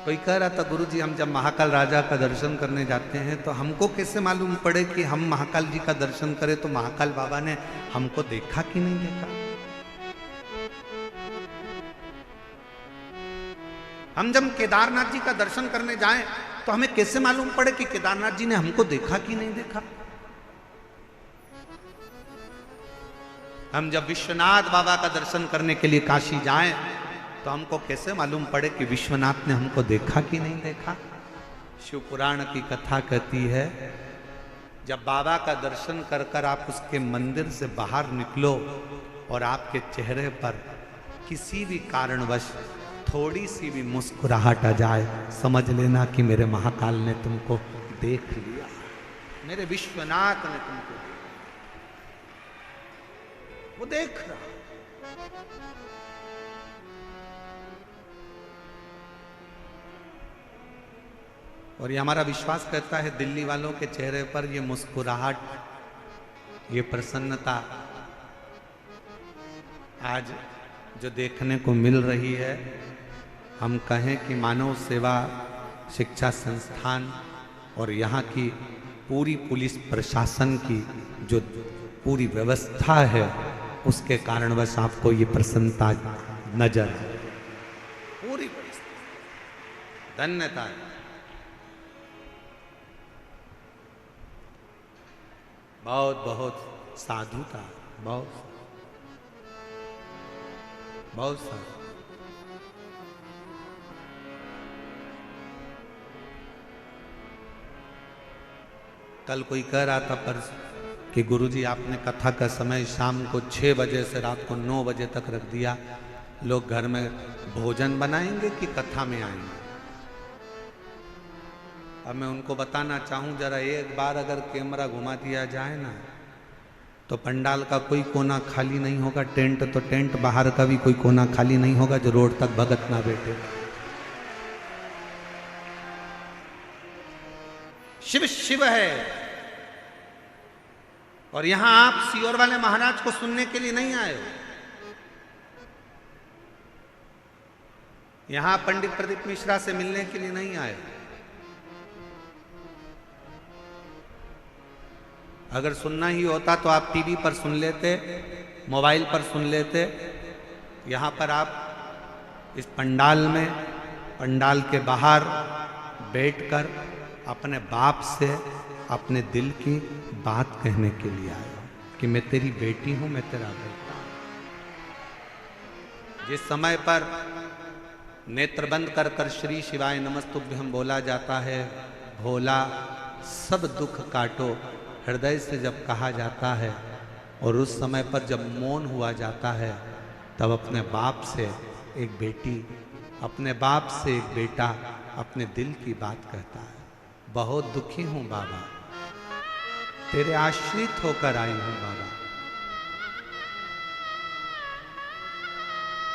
कोई कह रहा था गुरुजी हम जब महाकाल राजा का दर्शन करने जाते हैं तो हमको कैसे मालूम पड़े कि हम महाकाल जी का दर्शन करें, तो महाकाल बाबा ने हमको देखा कि नहीं देखा। हम जब केदारनाथ जी का दर्शन करने जाएं तो हमें कैसे मालूम पड़े कि केदारनाथ जी ने हमको देखा कि नहीं देखा। हम जब विश्वनाथ बाबा का दर्शन करने के लिए काशी जाएं तो हमको कैसे मालूम पड़े कि विश्वनाथ ने हमको देखा कि नहीं देखा। शिव पुराण की कथा कहती है जब बाबा का दर्शन कर कर आप उसके मंदिर से बाहर निकलो और आपके चेहरे पर किसी भी कारणवश थोड़ी सी भी मुस्कुराहट आ जाए, समझ लेना कि मेरे महाकाल ने तुमको देख लिया, मेरे विश्वनाथ ने तुमको, वो देख रहा। और ये हमारा विश्वास करता है दिल्ली वालों के चेहरे पर ये मुस्कुराहट, ये प्रसन्नता आज जो देखने को मिल रही है, हम कहें कि मानव सेवा शिक्षा संस्थान और यहाँ की पूरी पुलिस प्रशासन की जो पूरी व्यवस्था है उसके कारणवश आपको ये प्रसन्नता नजर है। पूरी धन्यता है। बहुत बहुत साधुता, बहुत बहुत साधु। कल कोई कह रहा था परस कि गुरुजी आपने कथा का समय शाम को 6 बजे से रात को 9 बजे तक रख दिया, लोग घर में भोजन बनाएंगे कि कथा में आएंगे। अब मैं उनको बताना चाहूँ जरा, एक बार अगर कैमरा घुमा दिया जाए ना तो पंडाल का कोई कोना खाली नहीं होगा, टेंट तो टेंट, बाहर का भी कोई कोना खाली नहीं होगा जो रोड तक भगत ना बैठे। शिव शिव है। और यहां आप सीहोर वाले महाराज को सुनने के लिए नहीं आए हो, यहां पंडित प्रदीप मिश्रा से मिलने के लिए नहीं आए। अगर सुनना ही होता तो आप टीवी पर सुन लेते, मोबाइल पर सुन लेते। यहां पर आप इस पंडाल में, पंडाल के बाहर बैठकर अपने बाप से अपने दिल की बात कहने के लिए आए हो कि मैं तेरी बेटी हूं, मैं तेरा बेटा। जिस समय पर नेत्र बंद कर कर श्री शिवाय नमस्तुभ्यम बोला जाता है, भोला सब दुख काटो, हृदय से जब कहा जाता है, और उस समय पर जब मौन हुआ जाता है, तब अपने बाप से एक बेटी, अपने बाप से एक बेटा अपने दिल की बात कहता है। बहुत दुखी हूं बाबा, तेरे आश्रित होकर आई हूं बाबा।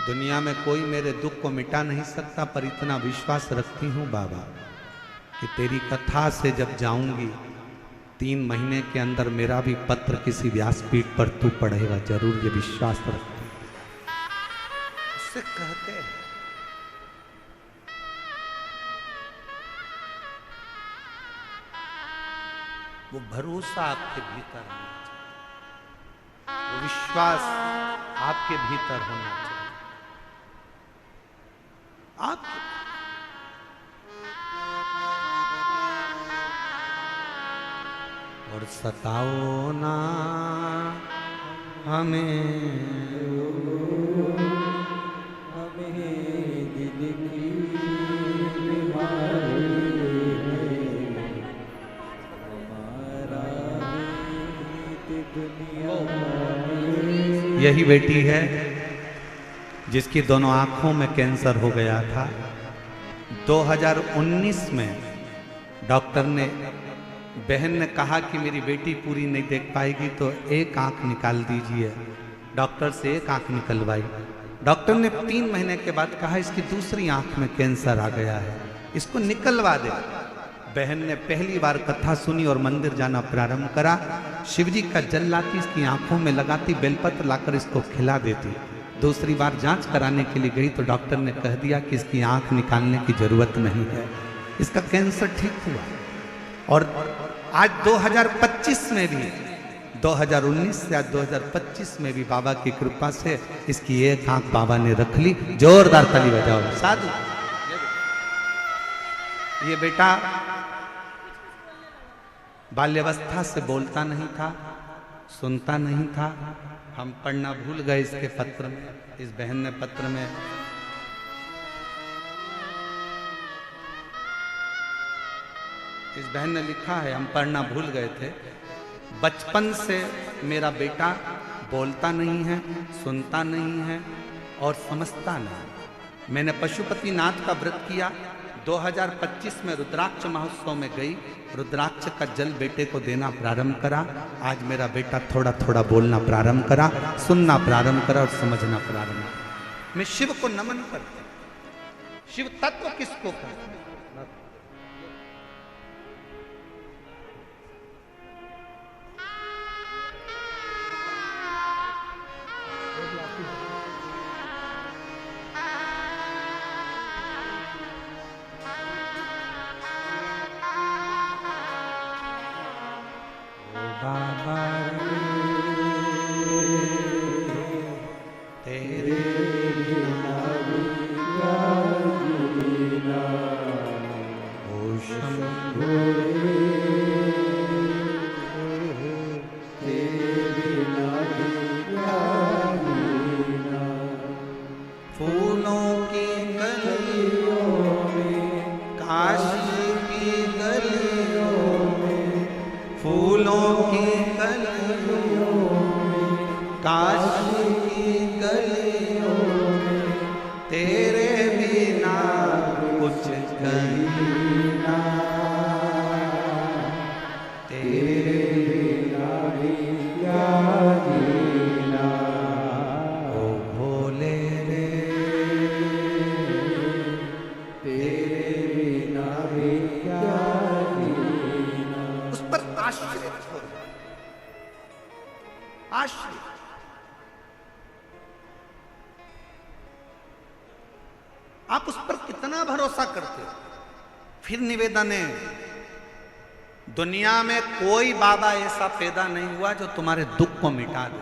दुनिया में कोई मेरे दुख को मिटा नहीं सकता, पर इतना विश्वास रखती हूं बाबा कि तेरी कथा से जब जाऊंगी 3 महीने के अंदर मेरा भी पत्र किसी व्यासपीठ पर तू पढ़ेगा जरूर, ये विश्वास रखती हूं। उससे कहते हैं वो भरोसा आपके भीतर होना चाहिए, वो विश्वास आपके भीतर होना चाहिए। आप और सताओ ना हमें दिल की बीमारी है, हमारा दुनिया में। यही बेटी है जिसकी दोनों आंखों में कैंसर हो गया था। 2019 में डॉक्टर ने, बहन ने कहा कि मेरी बेटी पूरी नहीं देख पाएगी तो एक आंख निकाल दीजिए। डॉक्टर से एक आंख निकलवाई। डॉक्टर ने 3 महीने के बाद कहा इसकी दूसरी आंख में कैंसर आ गया है, इसको निकलवा दे। बहन ने पहली बार कथा सुनी और मंदिर जाना प्रारंभ करा। शिवजी का जल लाती, इसकी आंखों में लगाती, बेलपत्र लाकर इसको खिला देती। दूसरी बार जांच कराने के लिए गई तो डॉक्टर ने कह दिया कि इसकी आंख निकालने की जरूरत नहीं है, इसका कैंसर ठीक हुआ। और आज 2025 में भी, 2019 से आज 2025 में भी बाबा की कृपा से इसकी एक आंख बाबा ने रख ली। जोरदार ताली बजाओ साधु। ये बेटा बाल्यावस्था से बोलता नहीं था, सुनता नहीं था। हम पढ़ना भूल गए इसके पत्र में, इस बहन ने पत्र में इस बहन ने लिखा है, हम पढ़ना भूल गए थे। बचपन से मेरा बेटा बोलता नहीं है, सुनता नहीं है और समझता नहीं। मैंने पशुपतिनाथ का व्रत किया। 2025 में रुद्राक्ष महोत्सव में गई, रुद्राक्ष का जल बेटे को देना प्रारंभ करा। आज मेरा बेटा थोड़ा थोड़ा बोलना प्रारंभ करा, सुनना प्रारंभ करा और समझना प्रारंभ करा। मैं शिव को नमन करता हूं। शिव तत्व किसको कहते हैं? बाबा तेरे बिना ओ शंभो फूलों की गलियों में, काशी की गलियों में, फूलों की गलियों में, काशी की गलियों में, तेरे बिना कुछ कहीं ना, तेरे बिना भी क्या जीना। ओ भोले रे तेरे बिना भी क्या जीना। उस पर आश्रित हो, आश्रित। आप उस पर कितना भरोसा करते हो? फिर निवेदन है, दुनिया में कोई बाबा ऐसा पैदा नहीं हुआ जो तुम्हारे दुख को मिटा दे।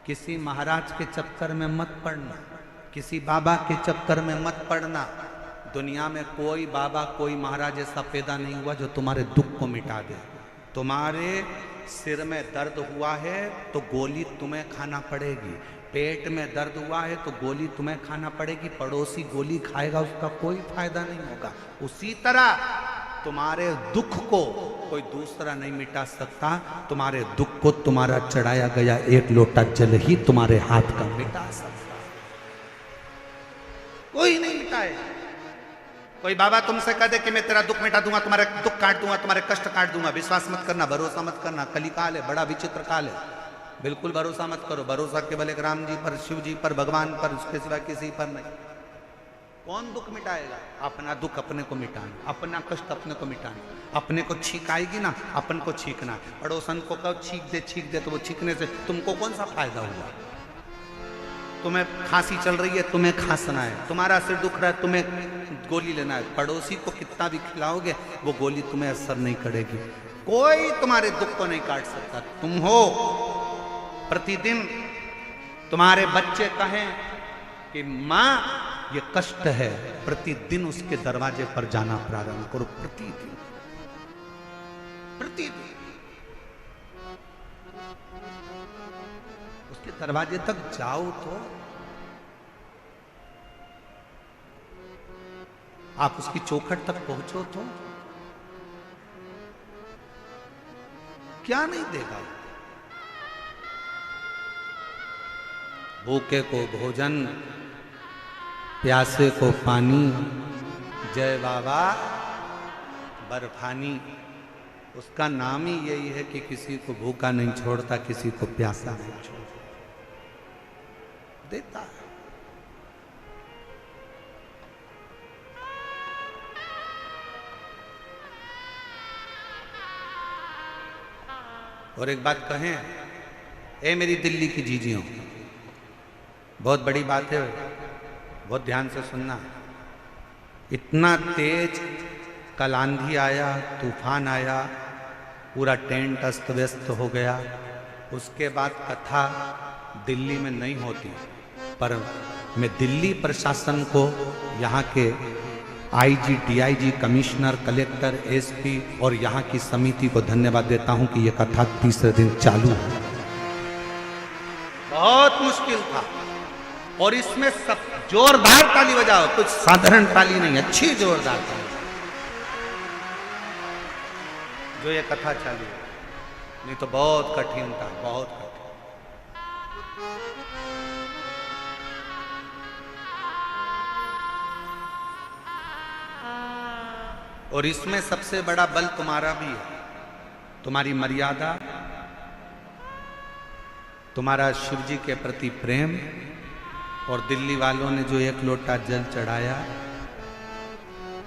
किसी महाराज के चक्कर में मत पड़ना, किसी बाबा के चक्कर में मत पड़ना। दुनिया में कोई बाबा, कोई महाराज ऐसा पैदा नहीं हुआ जो तुम्हारे दुख को मिटा दे। तुम्हारे सिर में दर्द हुआ है तो गोली तुम्हें खाना पड़ेगी, पेट में दर्द हुआ है तो गोली तुम्हें खाना पड़ेगी। पड़ोसी गोली खाएगा उसका कोई फायदा नहीं होगा। उसी तरह तुम्हारे दुख को कोई दूसरा नहीं मिटा सकता। तुम्हारे दुख को तुम्हारा चढ़ाया गया एक लोटा जल ही तुम्हारे हाथ का मिटा सकता, कोई नहीं मिटाए। कोई बाबा तुमसे कह दे कि मैं तेरा दुख मिटा दूंगा, तुम्हारे दुख काट दूंगा, तुम्हारे कष्ट काट दूंगा, विश्वास मत करना, भरोसा मत करना। कलिकाल है, बड़ा विचित्र काल है, बिल्कुल भरोसा मत करो। भरोसा केवल एक राम जी पर, शिव जी पर, भगवान पर, उसके सिवा किसी पर नहीं। कौन दुख मिटाएगा? अपना दुख अपने को मिटाना, अपना कष्ट अपने को मिटाना। अपने को छींक आएगी ना, अपन को छींकना। पड़ोसन को कहो छींक दे तो वो छींकने से तुमको कौन सा फायदा हुआ? तुम्हें खांसी चल रही है, तुम्हें खांसना है। तुम्हारा सिर दुख रहा है, तुम्हें गोली लेना है। पड़ोसी को कितना भी खिलाओगे वो गोली तुम्हें असर नहीं करेगी। कोई तुम्हारे दुख को नहीं काट सकता। तुम हो, प्रतिदिन तुम्हारे बच्चे कहें कि माँ ये कष्ट है, प्रतिदिन उसके दरवाजे पर जाना प्रारंभ करो। प्रतिदिन प्रतिदिन उसके दरवाजे तक जाओ तो आप उसकी चौखट तक पहुंचो तो क्या नहीं देगा? भूखे को भोजन, प्यासे को पानी, जय बाबा बर्फानी। उसका नाम ही यही है कि किसी को भूखा नहीं छोड़ता, किसी को प्यासा नहीं छोड़ता, देता है। और एक बात कहें, ए मेरी दिल्ली की जीजियों, बहुत बड़ी बात है, बहुत ध्यान से सुनना। इतना तेज कल आंधी आया, तूफान आया, पूरा टेंट अस्त व्यस्त हो गया। उसके बाद कथा दिल्ली में नहीं होती, पर मैं दिल्ली प्रशासन को, यहाँ के IG, DIG, commissioner, collector, SP और यहाँ की समिति को धन्यवाद देता हूँ कि यह कथा तीसरे दिन चालू है। बहुत मुश्किल था और इसमें सब जोरदार ताली बजाओ, कुछ साधारण ताली नहीं, अच्छी जोरदार ताली जो ये कथा चालू, नहीं तो बहुत कठिन था, बहुत कठिन। और इसमें सबसे बड़ा बल तुम्हारा भी है, तुम्हारी मर्यादा, तुम्हारा शिव जी के प्रति प्रेम, और दिल्ली वालों ने जो 1 लोटा जल चढ़ाया।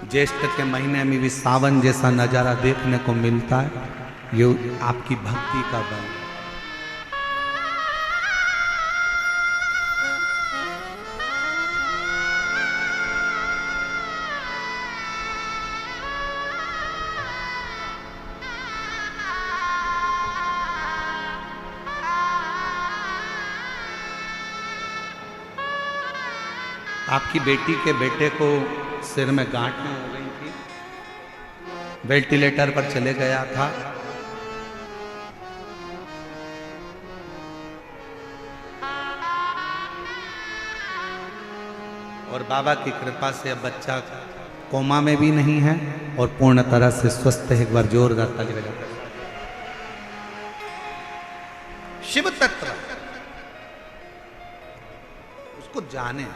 ज्येष्ठ के महीने में भी सावन जैसा नजारा देखने को मिलता है, ये आपकी भक्ति का बल है। आपकी बेटी के बेटे को सिर में गांठें हो गई थी, वेंटिलेटर पर चले गया था। और बाबा की कृपा से अब बच्चा कोमा में भी नहीं है और पूर्ण तरह से स्वस्थ है। एक बार जोरदार ताली बजाते। शिव तत्व उसको जाने,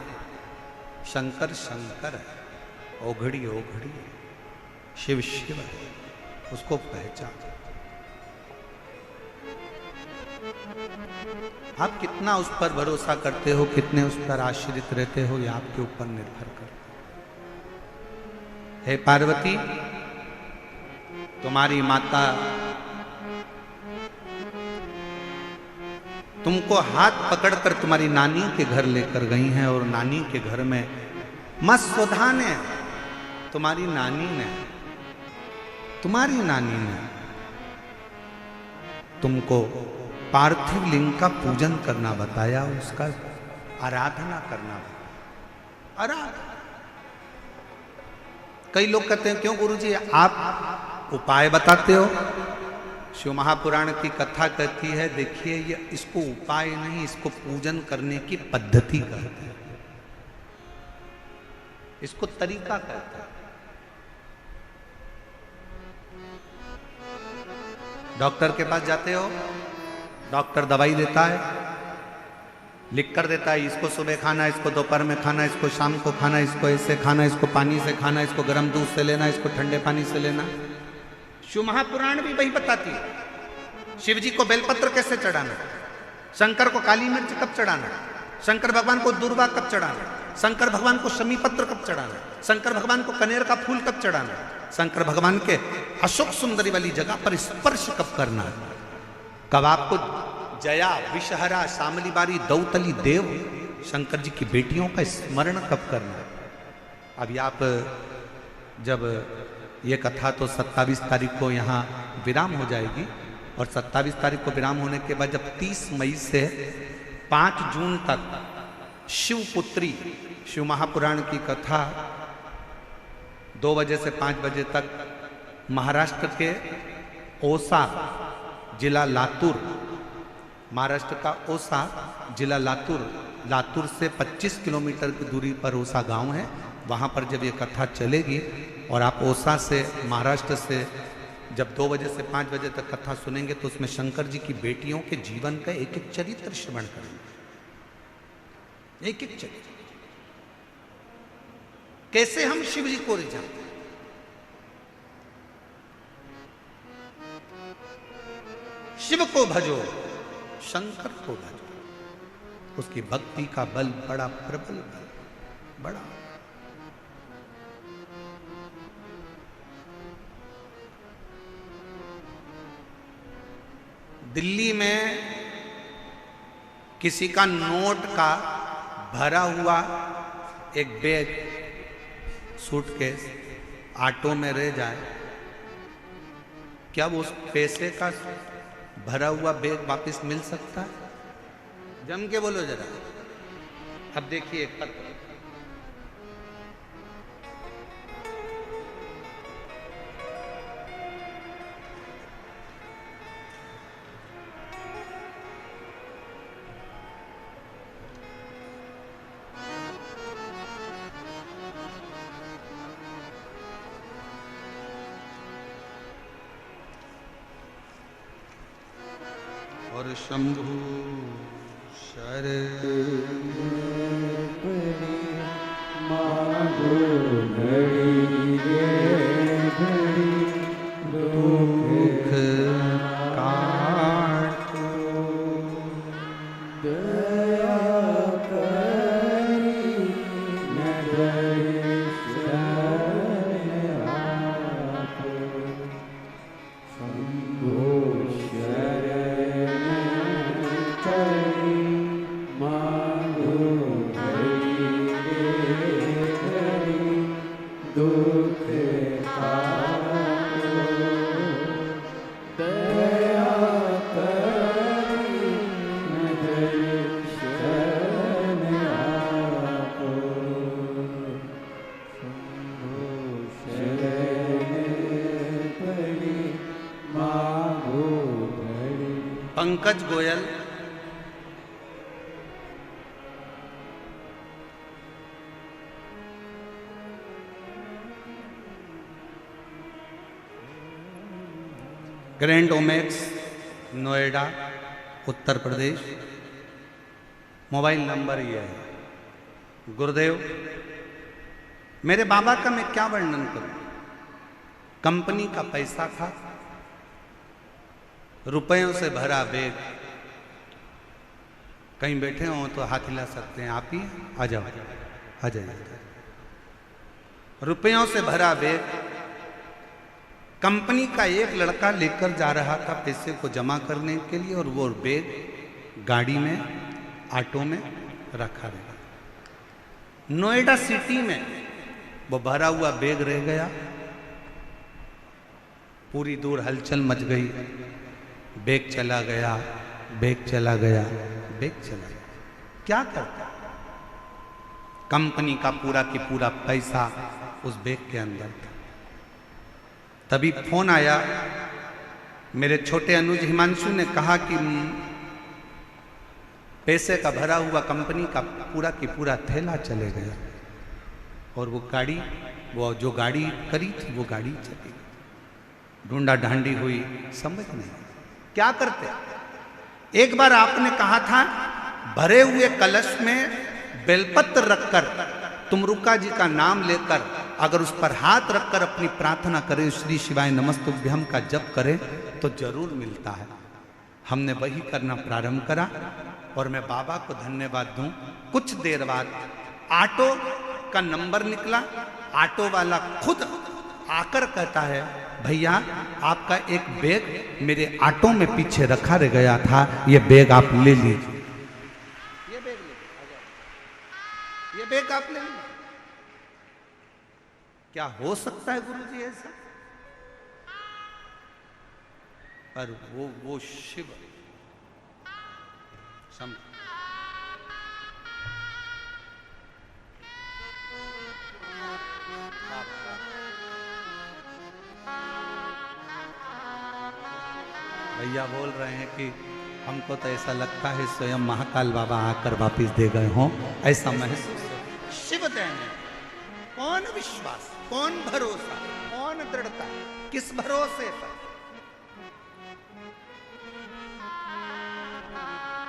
शंकर शंकर है, ओघड़ी ओघड़ी है, शिव शिव है, उसको पहचान। आप कितना उस पर भरोसा करते हो, कितने उस पर आश्रित रहते हो, ये आपके ऊपर निर्भर करता है। हे पार्वती, तुम्हारी माता तुमको हाथ पकड़कर तुम्हारी नानी के घर लेकर गई हैं, और नानी के घर में मां सुधा ने, तुम्हारी नानी ने तुमको पार्थिव लिंग का पूजन करना बताया, उसका आराधना करना बताया। आराधना। कई लोग कहते हैं क्यों गुरुजी आप उपाय बताते हो? शिव महापुराण की कथा कहती है, देखिए ये इसको उपाय नहीं, इसको पूजन करने की पद्धति कहते हैं, इसको तरीका कहते हैं। डॉक्टर के पास जाते हो, डॉक्टर दवाई देता है, लिख कर देता है, इसको सुबह खाना, इसको दोपहर में खाना, इसको शाम को खाना, इसको ऐसे खाना, इसको पानी से खाना, इसको गर्म दूध से लेना, इसको ठंडे पानी से लेना। शिव महापुराण भी वही बताती है। शिव जी को बेलपत्र कैसे चढ़ाना, शंकर को काली मिर्च कब चढ़ाना, शंकर भगवान को दूर्वा कब चढ़ाना, शंकर भगवान को शमी पत्र कब चढ़ाना, शंकर भगवान को कनेर का फूल कब चढ़ाना, शंकर भगवान के अशोक सुंदरी वाली जगह पर स्पर्श कब करना, कब आपको जया, विषहरा, शामली बारी, दौतली देव, शंकर जी की बेटियों का स्मरण कब करना। अभी आप जब ये कथा तो 27 तारीख को यहाँ विराम हो जाएगी, और 27 तारीख को विराम होने के बाद जब 30 मई से 5 जून तक शिवपुत्री, शिव महापुराण की कथा 2 बजे से 5 बजे तक महाराष्ट्र के ओसा जिला लातूर, महाराष्ट्र का ओसा जिला लातूर से 25 किलोमीटर की दूरी पर ओसा गांव है, वहाँ पर जब ये कथा चलेगी और आप ओसा से, महाराष्ट्र से जब 2 बजे से 5 बजे तक कथा सुनेंगे तो उसमें शंकर जी की बेटियों के जीवन का एक एक चरित्र श्रवण करेंगे, एक एक चरित्र, कैसे हम शिव जी को रिझाते। शिव को भजो, शंकर को भजो, उसकी भक्ति का बल बड़ा प्रबल बल, बड़ा। दिल्ली में किसी का नोट का भरा हुआ एक बैग, सूटकेस ऑटो में रह जाए, क्या वो उस पैसे का भरा हुआ बैग वापस मिल सकता है? जम के बोलो जरा। अब देखिए एक पत्र, और शंभु शरण मांगो घड़ी ये घड़ी दुख काटो, दया करी नगर शरण आपो, शंभो शरण करी मांगो घड़ी ये घड़ी दुख काटो, दया करी नगर शरण आपो, शंभो शरण पड़ी मांगो घड़ी। Pankaj Goyal, grand Omaxe, Noida, Uttar Pradesh. Mobile number ये है। गुरुदेव, मेरे बाबा का मैं क्या वर्णन करूं? कंपनी का पैसा था, रुपयों से भरा बैग। कहीं बैठे हो तो हाथ हिला सकते हैं, आप ही आ जाओ, आ जाइए। रुपयों से भरा बैग कंपनी का एक लड़का लेकर जा रहा था पैसे को जमा करने के लिए, और वो बैग गाड़ी में, ऑटो में रखा रहा। नोएडा सिटी में वो भरा हुआ बैग रह गया। पूरी दूर हलचल मच गई। बैग चला गया, बैग चला गया, बैग चला गया। क्या करता? कंपनी का पूरा की पूरा पैसा उस बैग के अंदर था। तभी फोन आया। मेरे छोटे अनुज हिमांशु ने कहा कि पैसे का भरा हुआ कंपनी का पूरा की पूरा थैला चले गया, और वो गाड़ी, वो जो गाड़ी करी थी वो गाड़ी चली गई। ढूंढा ढांडी हुई, समझ नहीं क्या करते। एक बार आपने कहा था भरे हुए कलश में बेलपत्र रखकर तुमरुका जी का नाम लेकर अगर उस पर हाथ रखकर अपनी प्रार्थना करें, श्री शिवाय नमस्तुभ्यम का जप करें तो जरूर मिलता है। हमने वही करना प्रारंभ करा, और मैं बाबा को धन्यवाद दूं। कुछ देर बाद ऑटो का नंबर निकला। ऑटो वाला खुद आकर कहता है, भैया आपका एक बैग मेरे ऑटो में पीछे रखा रह गया था, ये बैग आप ले लीजिए। ये बैग ले, ये बैग आप ले लीजिए। क्या हो सकता है गुरुजी ऐसा? पर वो शिव सम भैया बोल रहे हैं कि हमको तो ऐसा लगता है स्वयं महाकाल बाबा आकर वापिस दे गए हों, ऐसा महसूस है। शिव देन है। कौन विश्वास, कौन भरोसा, कौन दृढ़ता, किस भरोसे पर?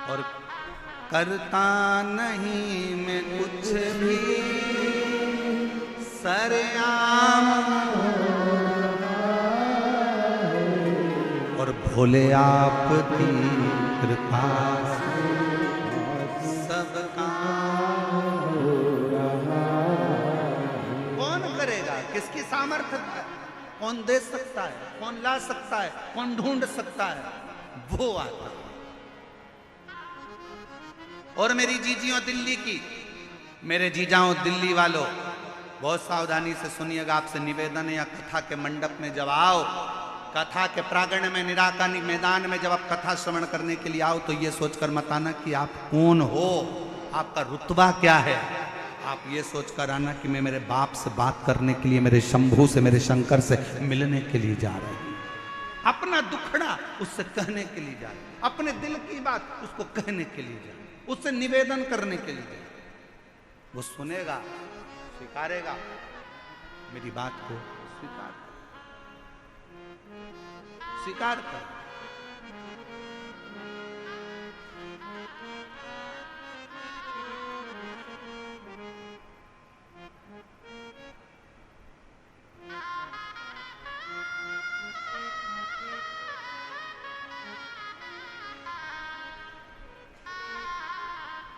और करता नहीं मैं कुछ भी सरेआम, और भोले आपकी कृपा से सब काम हो रहा। कौन करेगा? किसकी सामर्थ्य है? कौन दे सकता है? कौन ला सकता है? कौन ढूंढ सकता है? वो आता। और मेरी जीजियों दिल्ली की, मेरे जीजाओं दिल्ली वालों, बहुत सावधानी से सुनिएगा, आपसे निवेदन है। या कथा के मंडप में जब आओ, कथा के प्रांगण में, निराकरण मैदान में जब आप कथा श्रवण करने के लिए आओ, तो ये सोचकर मत आना कि आप कौन हो, आपका रुतबा क्या है। आप ये सोचकर आना कि मैं मेरे बाप से बात करने के लिए, मेरे शंभू से, मेरे शंकर से मिलने के लिए जा रहा हूं। अपना दुखड़ा उससे कहने के लिए जा रहा हूं, अपने दिल की बात उसको कहने के लिए जा रहा हूं, उससे निवेदन करने के लिए जा रहा हूं। वो सुनेगा, स्वीकारेगा, मेरी बात को स्वीकार कर।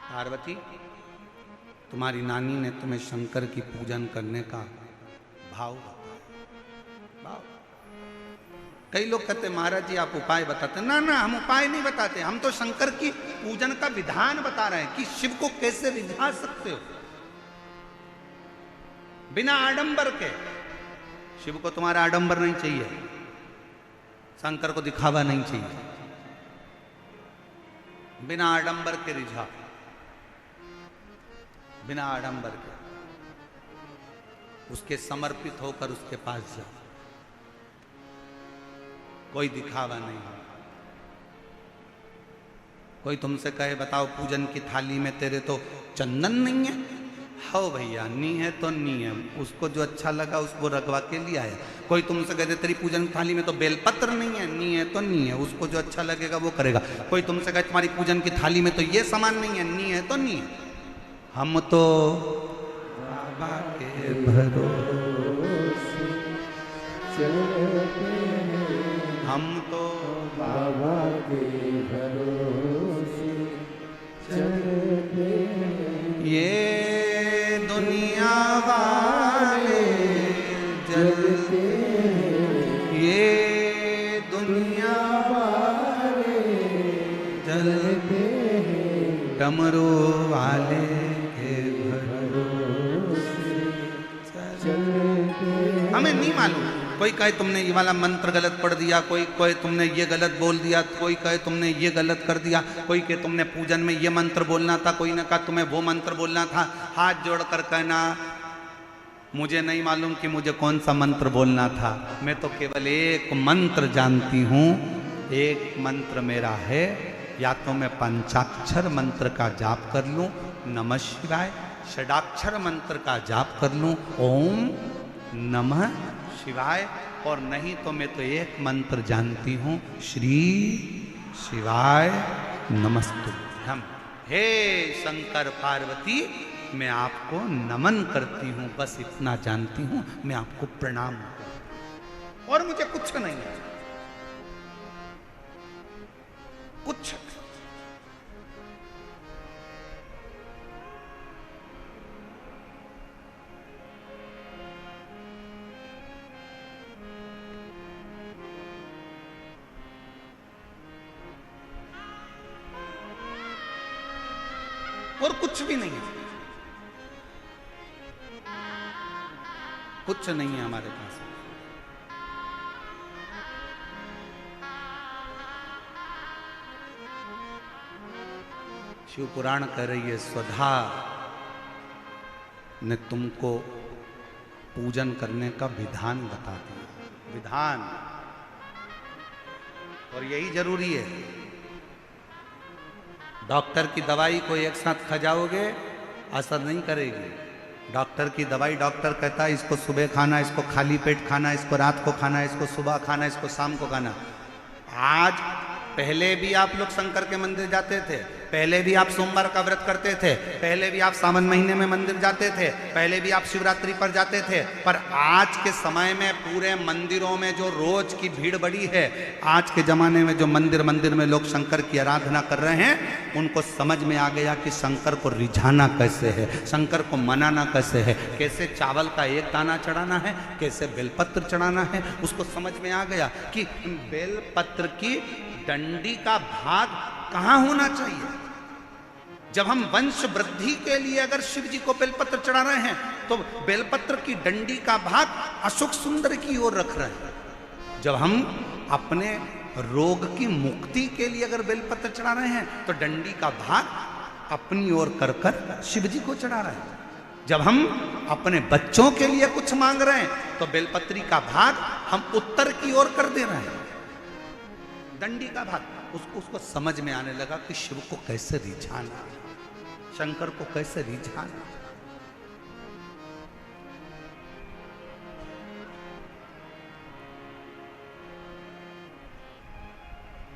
पार्वती, तुम्हारी नानी ने तुम्हें शंकर की पूजन करने का भाव बताया। कई लोग कहते महाराज जी आप उपाय बताते। ना ना, हम उपाय नहीं बताते, हम तो शंकर की पूजन का विधान बता रहे हैं कि शिव को कैसे रिझा सकते हो बिना आडंबर के। शिव को तुम्हारा आडंबर नहीं चाहिए, शंकर को दिखावा नहीं चाहिए, बिना आडंबर के रिझा, बिना आडंबर के उसके समर्पित होकर उसके पास जाओ, कोई दिखावा नहीं है। कोई तुमसे कहे बताओ पूजन की थाली में तेरे तो चंदन नहीं है, हो भैया नी है तो नी है, उसको जो अच्छा लगा उसको रखवा के लिए आया। कोई तुमसे कहते तेरी पूजन की थाली में तो बेलपत्र नहीं है, नी है तो नी है, उसको जो अच्छा लगेगा वो करेगा। कोई तुमसे कहे तुम्हारी पूजन की थाली में तो ये सामान नहीं है, नी है तो नी है। हम तो बाबा के भरोसे चलते हैं, हम तो बाबा के भरोसे चलते हैं। ये दुनिया वाले जलते हैं, ये दुनिया वाले जलते हैं, डमरू वाले हमें नहीं मालूम। कोई कहे तुमने ये वाला मंत्र गलत पढ़ दिया, कोई कहे तुमने ये गलत बोल दिया, कोई कहे तुमने ये गलत कर दिया, कोई कहे तुमने पूजन में ये मंत्र बोलना था, कोई ने कहा तुम्हें वो मंत्र बोलना था। हाथ जोड़कर कहना मुझे नहीं मालूम कि मुझे कौन सा मंत्र बोलना था, मैं तो केवल एक मंत्र जानती हूँ। एक मंत्र मेरा है, या तो मैं पंचाक्षर मंत्र का जाप कर लूँ नमः शिवाय, षडाक्षर मंत्र का जाप कर लूँ ओम नमः शिवाय, और नहीं तो मैं तो एक मंत्र जानती हूँ श्री शिवाय नमस्तुभ्यम। हे शंकर पार्वती, मैं आपको नमन करती हूँ, बस इतना जानती हूँ, मैं आपको प्रणाम करती हूँ और मुझे कुछ नहीं है, कुछ और कुछ भी नहीं है, कुछ नहीं है हमारे पास। शिव पुराण कह रही है स्वधा ने तुमको पूजन करने का विधान बता दिया, विधान, और यही जरूरी है। डॉक्टर की दवाई को एक साथ खा जाओगे असर नहीं करेगी। डॉक्टर की दवाई, डॉक्टर कहता है इसको सुबह खाना, इसको खाली पेट खाना, इसको रात को खाना, इसको सुबह खाना, इसको शाम को खाना। आज पहले भी आप लोग शंकर के मंदिर जाते थे, पहले भी आप सोमवार का व्रत करते थे, पहले भी आप सावन महीने में मंदिर जाते थे, पहले भी आप शिवरात्रि पर जाते थे, पर आज के समय में पूरे मंदिरों में जो रोज की भीड़ बढ़ी है, आज के जमाने में जो मंदिर में लोग शंकर की आराधना कर रहे हैं, उनको समझ में आ गया कि शंकर को रिझाना कैसे है, शंकर को मनाना कैसे है, कैसे चावल का एक दाना चढ़ाना है, कैसे बेलपत्र चढ़ाना है। उसको समझ में आ गया कि बेलपत्र की डंडी का भाग कहाँ होना चाहिए, जब हम वंश वृद्धि के लिए अगर शिव जी को बेलपत्र चढ़ा रहे हैं तो बेलपत्र की डंडी का भाग अशोक सुंदर की ओर रख रहे हैं। जब हम अपने रोग की मुक्ति के लिए अगर बेलपत्र चढ़ा रहे हैं तो डंडी का भाग अपनी ओर कर कर शिव जी को चढ़ा रहे हैं। जब हम अपने बच्चों के लिए कुछ मांग रहे हैं तो बेलपत्री का भाग हम उत्तर की ओर कर दे रहे हैं। डंडी का भाग उसको समझ में आने लगा कि शिव को कैसे रिझाना, शंकर को कैसे रिझाना।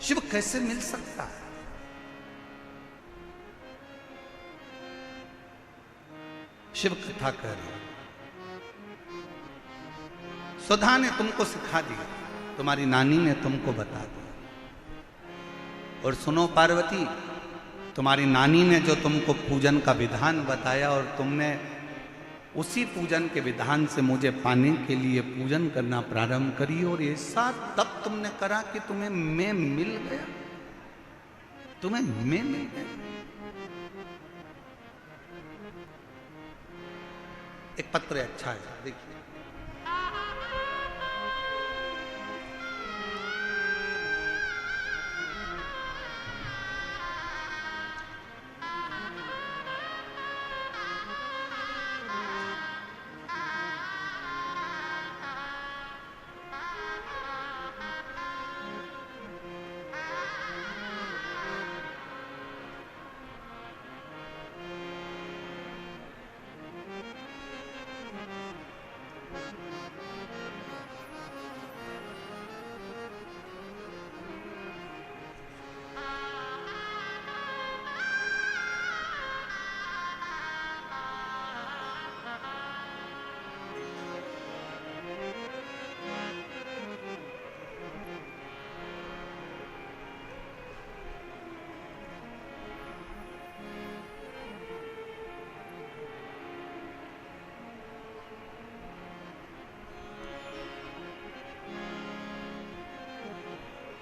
शिव कैसे मिल सकता है? शिव कथा कर रही, सुधा ने तुमको सिखा दिया, तुम्हारी नानी ने तुमको बता दिया। और सुनो पार्वती, तुम्हारी नानी ने जो तुमको पूजन का विधान बताया और तुमने उसी पूजन के विधान से मुझे पाने के लिए पूजन करना प्रारंभ करी, और ऐसा तब तुमने करा कि तुम्हें मैं मिल गया, तुम्हें मैं मिल गया। एक पत्र अच्छा है, देखिए।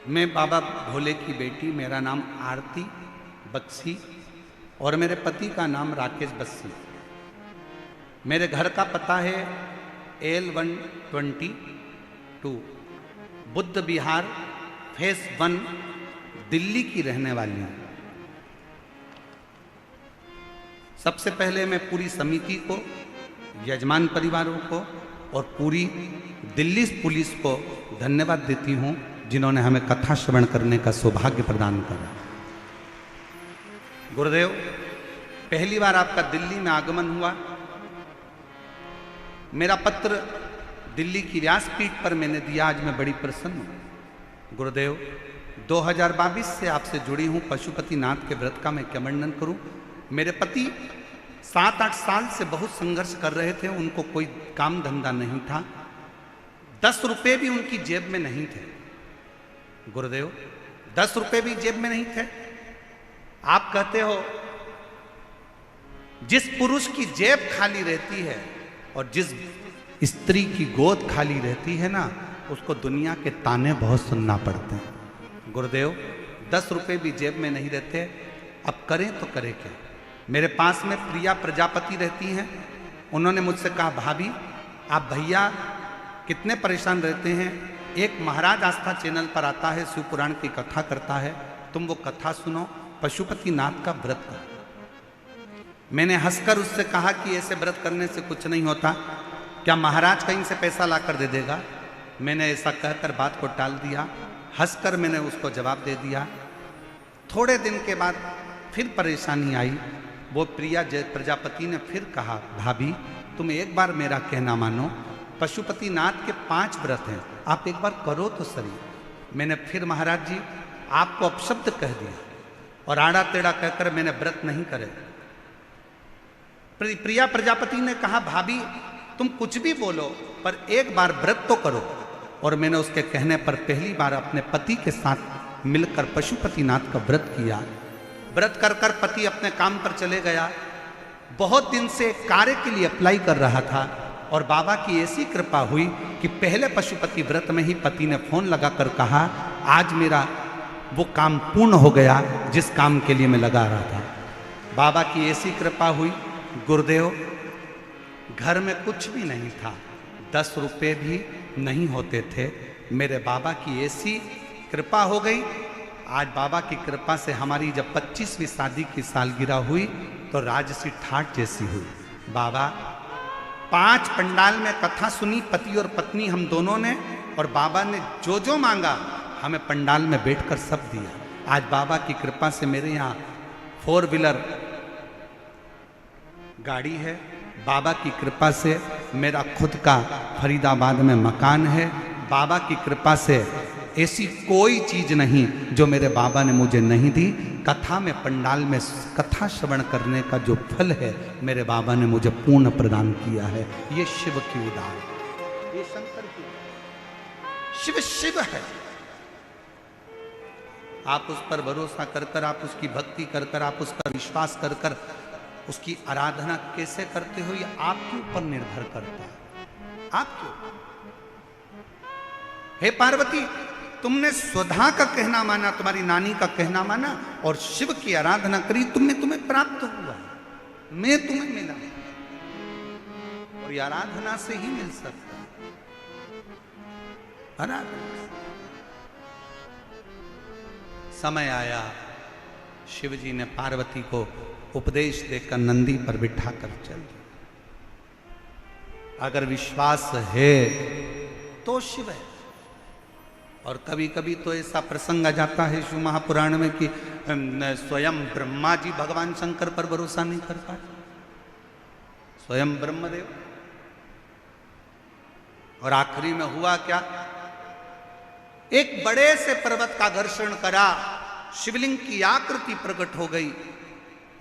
मैं बाबा भोले की बेटी, मेरा नाम आरती बक्सी और मेरे पति का नाम राकेश बस्सी। मेरे घर का पता है L122 बुद्ध विहार फेस 1 दिल्ली की रहने वाली हूँ। सबसे पहले मैं पूरी समिति को, यजमान परिवारों को और पूरी दिल्ली पुलिस को धन्यवाद देती हूँ जिन्होंने हमें कथा श्रवण करने का सौभाग्य प्रदान करा। गुरुदेव, पहली बार आपका दिल्ली में आगमन हुआ। मेरा पत्र दिल्ली की व्यासपीठ पर मैंने दिया, आज मैं बड़ी प्रसन्न हूँ। गुरुदेव, 2022 से आपसे जुड़ी हूँ। पशुपतिनाथ के व्रत का मैं क्या वर्णन करूँ। मेरे पति 7-8 साल से बहुत संघर्ष कर रहे थे, उनको कोई काम धंधा नहीं था, 10 रुपये भी उनकी जेब में नहीं थे। गुरुदेव, 10 रुपये भी जेब में नहीं थे। आप कहते हो जिस पुरुष की जेब खाली रहती है और जिस स्त्री की गोद खाली रहती है ना, उसको दुनिया के ताने बहुत सुनना पड़ते हैं। गुरुदेव, 10 रुपये भी जेब में नहीं रहते, अब करें तो करें क्या। मेरे पास में प्रिया प्रजापति रहती हैं। उन्होंने मुझसे कहा, भाभी आप भैया कितने परेशान रहते हैं, एक महाराज आस्था चैनल पर आता है, शिव पुराण की कथा करता है, तुम वो कथा सुनो, पशुपतिनाथ का व्रत करो। मैंने हंसकर उससे कहा कि ऐसे व्रत करने से कुछ नहीं होता, क्या महाराज कहीं से पैसा ला कर दे देगा। मैंने ऐसा कहकर बात को टाल दिया। हंसकर मैंने उसको जवाब दे दिया। थोड़े दिन के बाद फिर परेशानी आई। वो प्रिया प्रजापति ने फिर कहा, भाभी तुम एक बार मेरा कहना मानो, पशुपतिनाथ के 5 व्रत हैं, आप एक बार करो तो सही। मैंने फिर महाराज जी आपको अपशब्द कह दिया और आड़ा टेढ़ा कहकर मैंने व्रत नहीं करे। प्रिया प्रजापति ने कहा, भाभी तुम कुछ भी बोलो पर एक बार व्रत तो करो। और मैंने उसके कहने पर पहली बार अपने पति के साथ मिलकर पशुपतिनाथ का व्रत किया। व्रत कर कर पति अपने काम पर चले गया। बहुत दिन से कार्य के लिए अप्लाई कर रहा था और बाबा की ऐसी कृपा हुई कि पहले पशुपति व्रत में ही पति ने फोन लगाकर कहा, आज मेरा वो काम पूर्ण हो गया जिस काम के लिए मैं लगा रहा था। बाबा की ऐसी कृपा हुई, गुरुदेव घर में कुछ भी नहीं था, 10 रुपए भी नहीं होते थे, मेरे बाबा की ऐसी कृपा हो गई। आज बाबा की कृपा से हमारी जब 25वीं शादी की सालगिरह हुई तो राजसी ठाट जैसी हुई। बाबा 5 पंडाल में कथा सुनी, पति और पत्नी हम दोनों ने, और बाबा ने जो जो मांगा हमें पंडाल में बैठकर सब दिया। आज बाबा की कृपा से मेरे यहाँ 4 व्हीलर गाड़ी है, बाबा की कृपा से मेरा खुद का फरीदाबाद में मकान है। बाबा की कृपा से ऐसी कोई चीज नहीं जो मेरे बाबा ने मुझे नहीं दी। कथा में, पंडाल में कथा श्रवण करने का जो फल है मेरे बाबा ने मुझे पूर्ण प्रदान किया है। ये शिव की उदार, ये शंकर की, शिव शिव है। आप उस पर भरोसा कर कर, आप उसकी भक्ति कर कर, आप उस पर विश्वास कर कर उसकी आराधना कैसे करते हो, ये आपके ऊपर निर्भर करता है, आपके ऊपर। हे पार्वती, तुमने स्वधा का कहना माना, तुम्हारी नानी का कहना माना और शिव की आराधना करी, तुम्हें प्राप्त हुआ, मैं तुम्हें मिला, और ये आराधना से ही मिल सकता है, आराधना से। समय आया, शिव जी ने पार्वती को उपदेश देकर नंदी पर बिठा कर चल दिया। अगर विश्वास है तो शिव है। और कभी कभी तो ऐसा प्रसंग आ जाता है शिव महापुराण में कि स्वयं ब्रह्मा जी भगवान शंकर पर भरोसा नहीं कर पाए, स्वयं ब्रह्मदेव। और आखिरी में हुआ क्या, एक बड़े से पर्वत का घर्षण करा, शिवलिंग की आकृति प्रकट हो गई,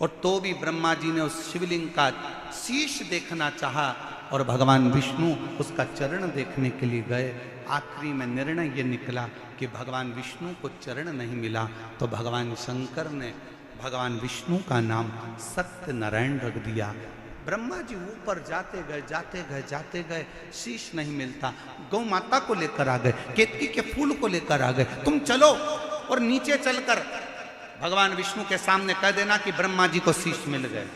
और तो भी ब्रह्मा जी ने उस शिवलिंग का शीश देखना चाहा और भगवान विष्णु उसका चरण देखने के लिए गए। आखिरी में निर्णय ये निकला कि भगवान विष्णु को चरण नहीं मिला तो भगवान शंकर ने भगवान विष्णु का नाम सत्यनारायण रख दिया। ब्रह्मा जी ऊपर जाते गए, जाते गए, जाते गए, शीश नहीं मिलता। गौ माता को लेकर आ गए, केतकी के फूल को लेकर आ गए, तुम चलो और नीचे चलकर भगवान विष्णु के सामने कह देना कि ब्रह्मा जी को शीश मिल गए।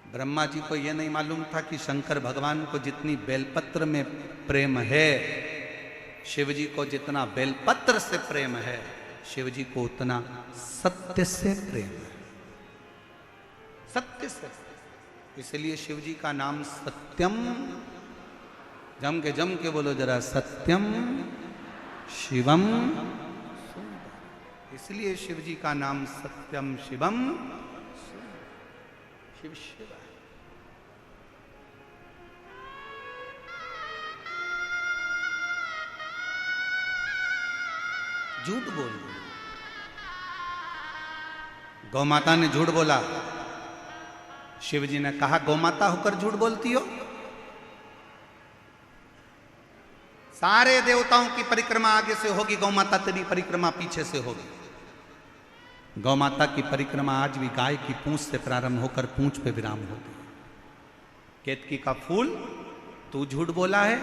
ब्रह्मा जी को यह नहीं मालूम था कि शंकर भगवान को जितनी बेलपत्र में प्रेम है, शिव जी को जितना बेलपत्र से प्रेम है, शिव जी को उतना सत्य से प्रेम है, सत्य से। इसलिए शिव जी का नाम सत्यम, जम के बोलो जरा, सत्यम शिवम। इसलिए शिव जी का नाम सत्यम शिवम, शिव शिव। झूठ बोल, गौ माता ने झूठ बोला। शिव जी ने कहा, गौ माता होकर झूठ बोलती हो? सारे देवताओं की परिक्रमा आगे से होगी, गौ माता तेरी परिक्रमा पीछे से होगी। गौ माता की परिक्रमा आज भी गाय की पूंछ से प्रारंभ होकर पूंछ पे विराम होगी। केतकी का फूल तू झूठ बोला है,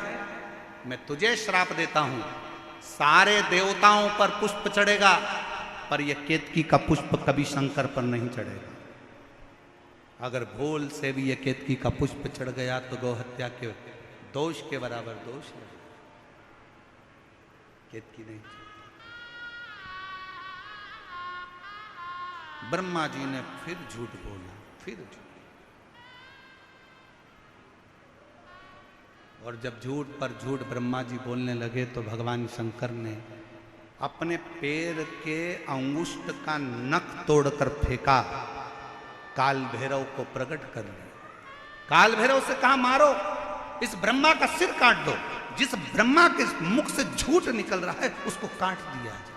मैं तुझे श्राप देता हूं, सारे देवताओं पर पुष्प चढ़ेगा पर यह केतकी का पुष्प कभी शंकर पर नहीं चढ़ेगा। अगर भूल से भी यह केतकी का पुष्प चढ़ गया तो गौ हत्या के दोष के बराबर दोष है। केतकी नहीं। ब्रह्मा जी ने फिर झूठ बोला, फिर झूठ। और जब झूठ पर झूठ ब्रह्मा जी बोलने लगे तो भगवान शंकर ने अपने पैर के अंगुष्ठ का नख तोड़कर फेंका, काल भैरव को प्रकट कर दिया। काल भैरव से कहा, मारो, इस ब्रह्मा का सिर काट दो। जिस ब्रह्मा के मुख से झूठ निकल रहा है उसको काट दिया जाए।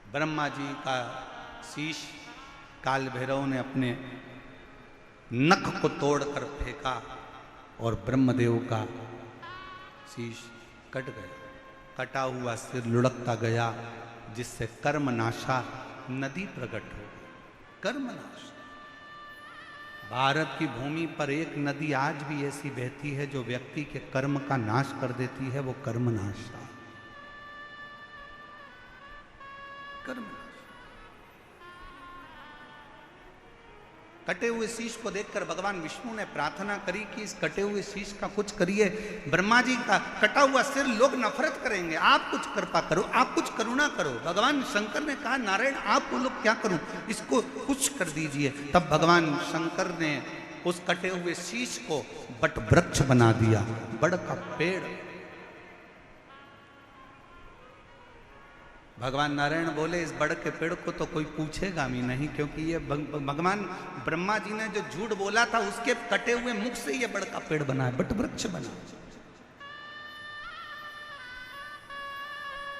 ब्रह्मा जी का शीश काल भैरव ने अपने नख को तोड़कर फेंका और ब्रह्मदेव का शीश कट गया। कटा हुआ सिर लुढ़कता गया, जिससे कर्मनाशा नदी प्रकट हो गई। कर्मनाश भारत की भूमि पर एक नदी आज भी ऐसी बहती है जो व्यक्ति के कर्म का नाश कर देती है, वो कर्म नाश है। कर्म कटे हुए शीश को देखकर भगवान विष्णु ने प्रार्थना करी कि इस कटे हुए शीश का कुछ करिए। ब्रह्मा जी का कटा हुआ सिर लोग नफरत करेंगे, आप कुछ कृपा करो, आप कुछ करुणा करो। भगवान शंकर ने कहा नारायण आप बोलो क्या करूं, इसको कुछ कर दीजिए। तब भगवान शंकर ने उस कटे हुए शीश को बट वृक्ष बना दिया, बड़ का पेड़। भगवान नारायण बोले इस बड़ के पेड़ को तो कोई पूछेगा भी नहीं, क्योंकि ये भगवान ब्रह्मा जी ने जो झूठ बोला था उसके कटे हुए मुख से ये बड़ का पेड़ बना है, बट वृक्ष बना।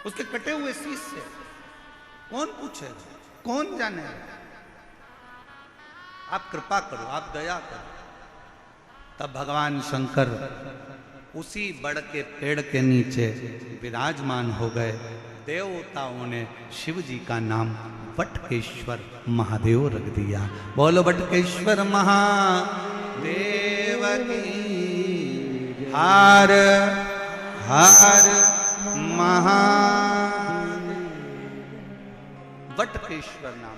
उसके कटे हुए शीश से कौन पूछेगा, कौन जाने। आप कृपा करो, आप दया करो। तब भगवान शंकर उसी बड़ के पेड़ के नीचे विराजमान हो गए। देवताओं ने शिव जी का नाम बटकेश्वर महादेव रख दिया। बोलो बटकेश्वर महादेव की। हर हर महा बटकेश्वर नाम।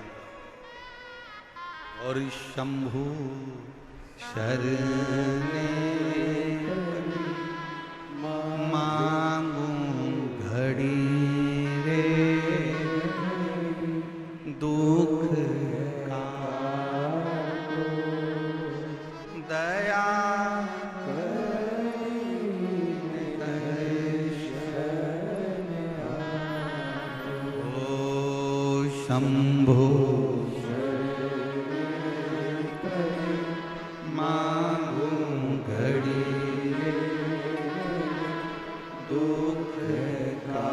और शंभु शरणे मांगू घड़ी दुख का दया ओ शंभो मांगू घड़ी दुख का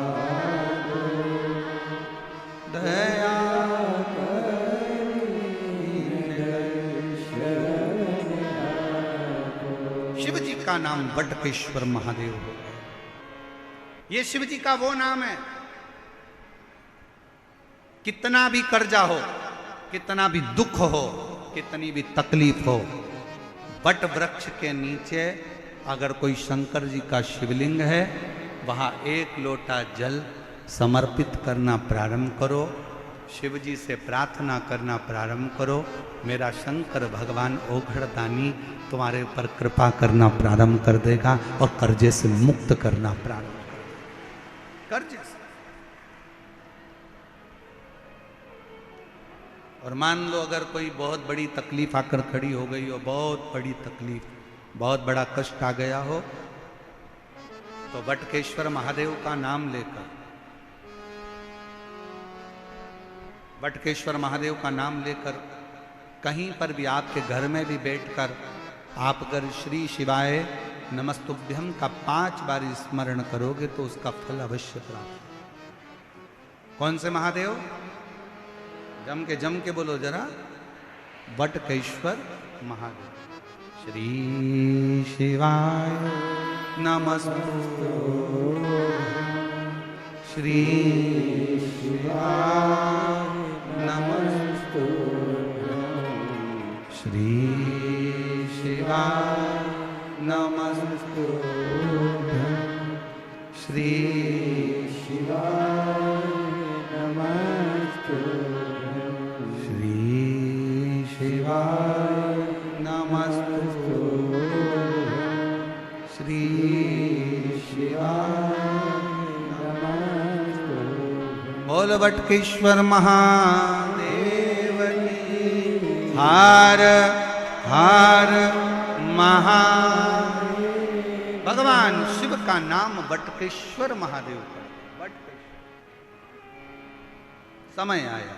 दया। शिव जी का नाम बटकेश्वर महादेव हो। ये शिव जी का वो नाम है, कितना भी कर्जा हो, कितना भी दुख हो, कितनी भी तकलीफ हो, बट वृक्ष के नीचे अगर कोई शंकर जी का शिवलिंग है, वहां एक लोटा जल समर्पित करना प्रारंभ करो, शिव जी से प्रार्थना करना प्रारंभ करो। मेरा शंकर भगवान ओघड़दानी तुम्हारे ऊपर कृपा करना प्रारंभ कर देगा और कर्जे से मुक्त करना प्रारंभ कर देगा। कर्जे से। और मान लो अगर कोई बहुत बड़ी तकलीफ आकर खड़ी हो गई हो, बहुत बड़ी तकलीफ, बहुत बड़ा कष्ट आ गया हो, तो बटकेश्वर महादेव का नाम लेकर, बटकेश्वर महादेव का नाम लेकर कहीं पर भी, आपके घर में भी बैठकर आप अगर श्री शिवाय नमस्तुभ्यम का 5 बार स्मरण करोगे तो उसका फल अवश्य प्राप्त। कौन से महादेव? जम के बोलो जरा, बटकेश्वर महादेव। श्री शिवाय नमस्तुभ्यम, श्री शिवाय नमस्तुभ्यम, श्री शिवाय नमस्तुभ्यम, श्री शिवाय नमस्तुभ्यम, श्री शिवाय नमस्तुभ्यम, श्री शिवाय नमस्तुभ्यम। बोल बटकेश्वर महादेव की। हर हर महादेव। भगवान शिव का नाम बटकेश्वर महादेव का। बटकेश्वर। समय आया,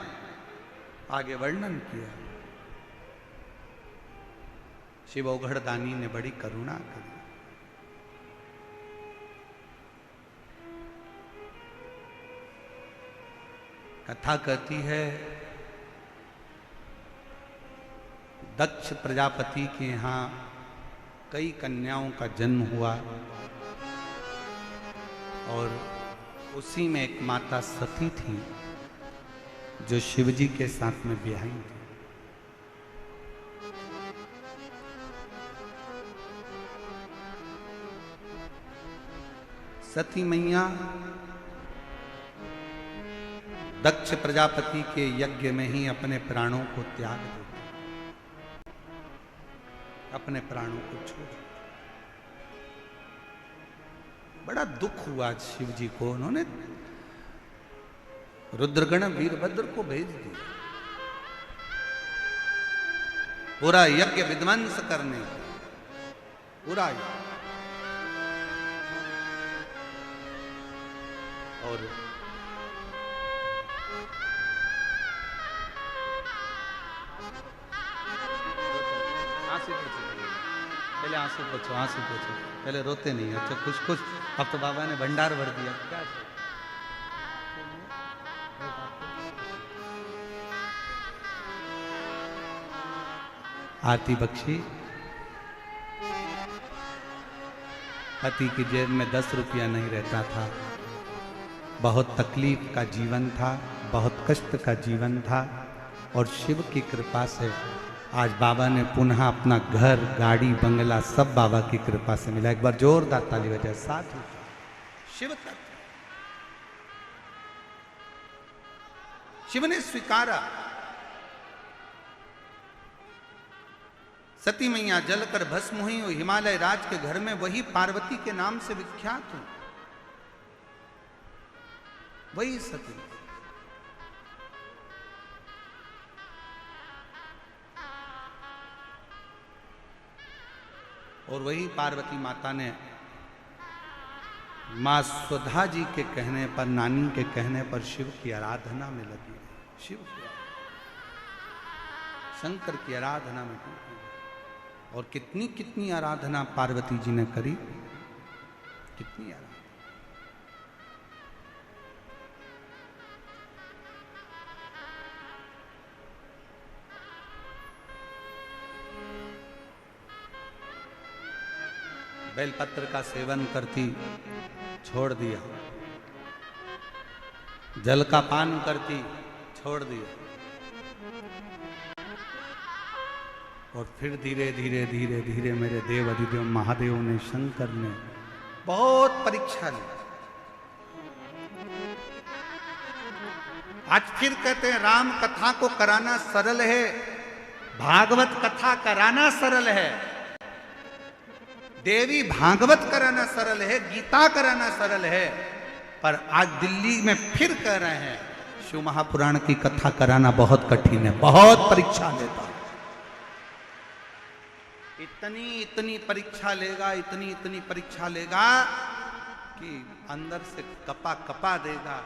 आगे वर्णन किया। शिव ओघड़दानी ने बड़ी करुणा करी। कथा कहती है दक्ष प्रजापति के यहाँ कई कन्याओं का जन्म हुआ और उसी में एक माता सती थी जो शिवजी के साथ में ब्याही थी। सती मैया दक्ष प्रजापति के यज्ञ में ही अपने प्राणों को त्याग देती, अपने प्राणों को छोड़। बड़ा दुख हुआ शिव जी को। उन्होंने रुद्रगण वीरभद्र को भेज दिया पूरा यज्ञ विध्वंस करने को, पूरा यज्ञ। और पहले आंसू पोछो, आंसू पोछो, पहले रोते नहीं। अच्छा कुछ कुछ, अब तो बाबा ने भंडार भर दिया। क्या आरती बख्शी। पति की जेब में 10 रुपया नहीं रहता था, बहुत तकलीफ का जीवन था, बहुत कष्ट का जीवन था। और शिव की कृपा से आज बाबा ने पुनः अपना घर, गाड़ी, बंगला सब बाबा की कृपा से मिला। एक बार जोरदार ताली बजाए साथ ही। शिव तत्व, शिव ने स्वीकारा। सती मैया जलकर भस्म हुई और हिमालय राज के घर में वही पार्वती के नाम से विख्यात हुई, वही सती। और वही पार्वती माता ने मां सुधा जी के कहने पर, नानी के कहने पर शिव की आराधना में लगी। शिव की, शंकर की आराधना में लगी। और कितनी कितनी आराधना पार्वती जी ने करी, कितनी आराधना। बेलपत्र का सेवन करती, छोड़ दिया। जल का पान करती, छोड़ दिया। और फिर धीरे धीरे धीरे धीरे मेरे देव अधिदेव महादेव ने, शंकर ने बहुत परीक्षा ली। आज फिर कहते हैं राम कथा को कराना सरल है, भागवत कथा कराना सरल है, देवी भागवत कराना सरल है, गीता कराना सरल है। पर आज दिल्ली में फिर कह रहे हैं शिव महापुराण की कथा कराना बहुत कठिन है, बहुत परीक्षा लेता। इतनी इतनी परीक्षा लेगा, इतनी इतनी परीक्षा लेगा कि अंदर से कपा कपा देगा,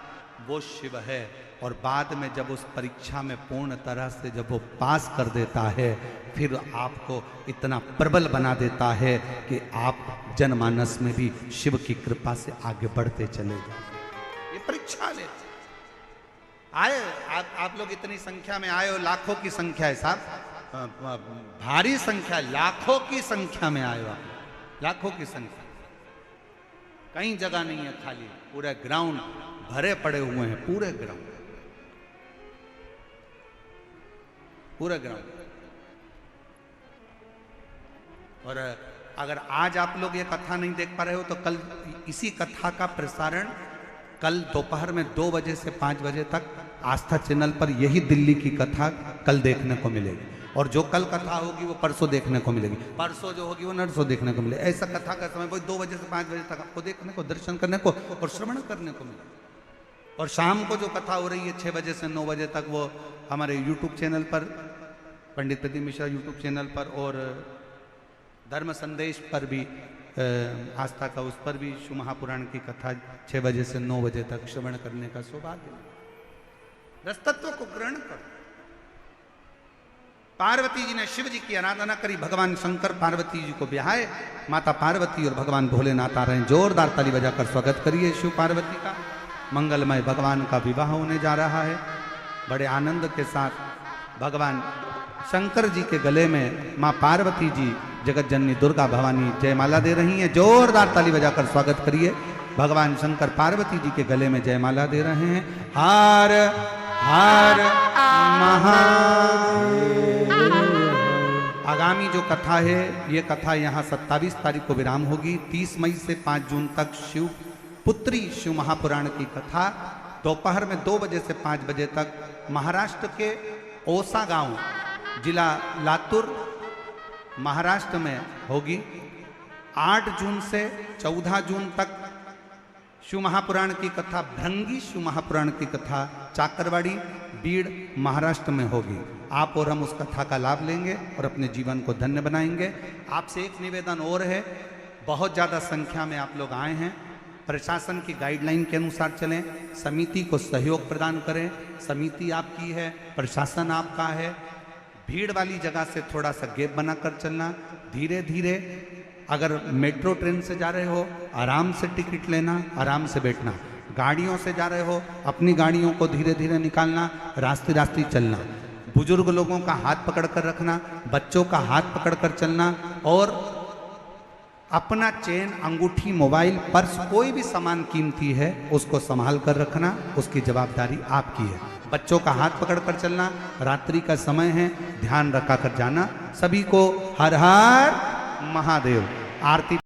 वो शिव है। और बाद में जब उस परीक्षा में पूर्ण तरह से जब वो पास कर देता है, फिर आपको इतना प्रबल बना देता है कि आप जनमानस में भी शिव की कृपा से आगे बढ़ते चले जाए। ये परीक्षा ले आए। आप लोग इतनी संख्या में आए हो, लाखों की संख्या है साहब, भारी संख्या, लाखों की संख्या में आए हो आप, लाखों की संख्या। कहीं जगह नहीं है खाली, पूरे ग्राउंड भरे पड़े हुए हैं, पूरे ग्राउंड, पूरे ग्राउंड। और अगर आज आप लोग ये कथा नहीं देख पा रहे हो तो कल इसी कथा का प्रसारण कल दोपहर में 2 बजे से 5 बजे तक आस्था चैनल पर यही दिल्ली की कथा कल देखने को मिलेगी। और जो कल कथा होगी वो परसों देखने को मिलेगी, परसों जो होगी वो नरसों देखने को मिलेगी। ऐसा कथा का समय वही 2 बजे से 5 बजे तक आपको देखने को, दर्शन करने को और श्रवण करने को मिलेगा। और शाम को जो कथा हो रही है 6 बजे से 9 बजे तक, वो हमारे यूट्यूब चैनल पर, पंडित प्रदीप मिश्रा यूट्यूब चैनल पर, और धर्म संदेश पर भी, आस्था का उस पर भी शिव महापुराण की कथा 6 बजे से 9 बजे तक श्रवण करने का सौभाग्य। रसतत्व को ग्रहण करो। पार्वती जी ने शिव जी की आराधना करी, भगवान शंकर पार्वती जी को ब्याहे, माता पार्वती और भगवान भोलेनाथ आ रहे हैं। जोरदार ताली बजाकर स्वागत करिए शिव पार्वती का। मंगलमय भगवान का विवाह होने जा रहा है। बड़े आनंद के साथ भगवान शंकर जी के गले में मां पार्वती जी जगत जननी दुर्गा भवानी जयमाला दे रही हैं। जोरदार ताली बजाकर स्वागत करिए। भगवान शंकर पार्वती जी के गले में जयमाला दे रहे हैं। हार हार महा। आगामी जो कथा है, ये कथा यहाँ 27 तारीख को विराम होगी। 30 मई से 5 जून तक शिव पुत्री शिव महापुराण की कथा दोपहर में 2 बजे से 5 बजे तक महाराष्ट्र के ओसा गांव, जिला लातूर, महाराष्ट्र में होगी। 8 जून से 14 जून तक शिव महापुराण की कथा, भृंगी शिव महापुराण की कथा चाकरवाड़ी, बीड़, महाराष्ट्र में होगी। आप और हम उस कथा का लाभ लेंगे और अपने जीवन को धन्य बनाएंगे। आपसे एक निवेदन और है, बहुत ज़्यादा संख्या में आप लोग आए हैं, प्रशासन की गाइडलाइन के अनुसार चलें, समिति को सहयोग प्रदान करें। समिति आपकी है, प्रशासन आपका है। भीड़ वाली जगह से थोड़ा सा गैप बनाकर चलना, धीरे धीरे। अगर मेट्रो ट्रेन से जा रहे हो, आराम से टिकट लेना, आराम से बैठना। गाड़ियों से जा रहे हो, अपनी गाड़ियों को धीरे धीरे निकालना, रास्ते रास्ते चलना। बुजुर्ग लोगों का हाथ पकड़ कर रखना, बच्चों का हाथ पकड़ कर चलना, और अपना चेन, अंगूठी, मोबाइल, पर्स, कोई भी सामान कीमती है उसको संभाल कर रखना, उसकी जवाबदारी आपकी है। बच्चों का हाथ पकड़ कर चलना, रात्रि का समय है, ध्यान रखा कर जाना। सभी को हर हर महादेव। आरती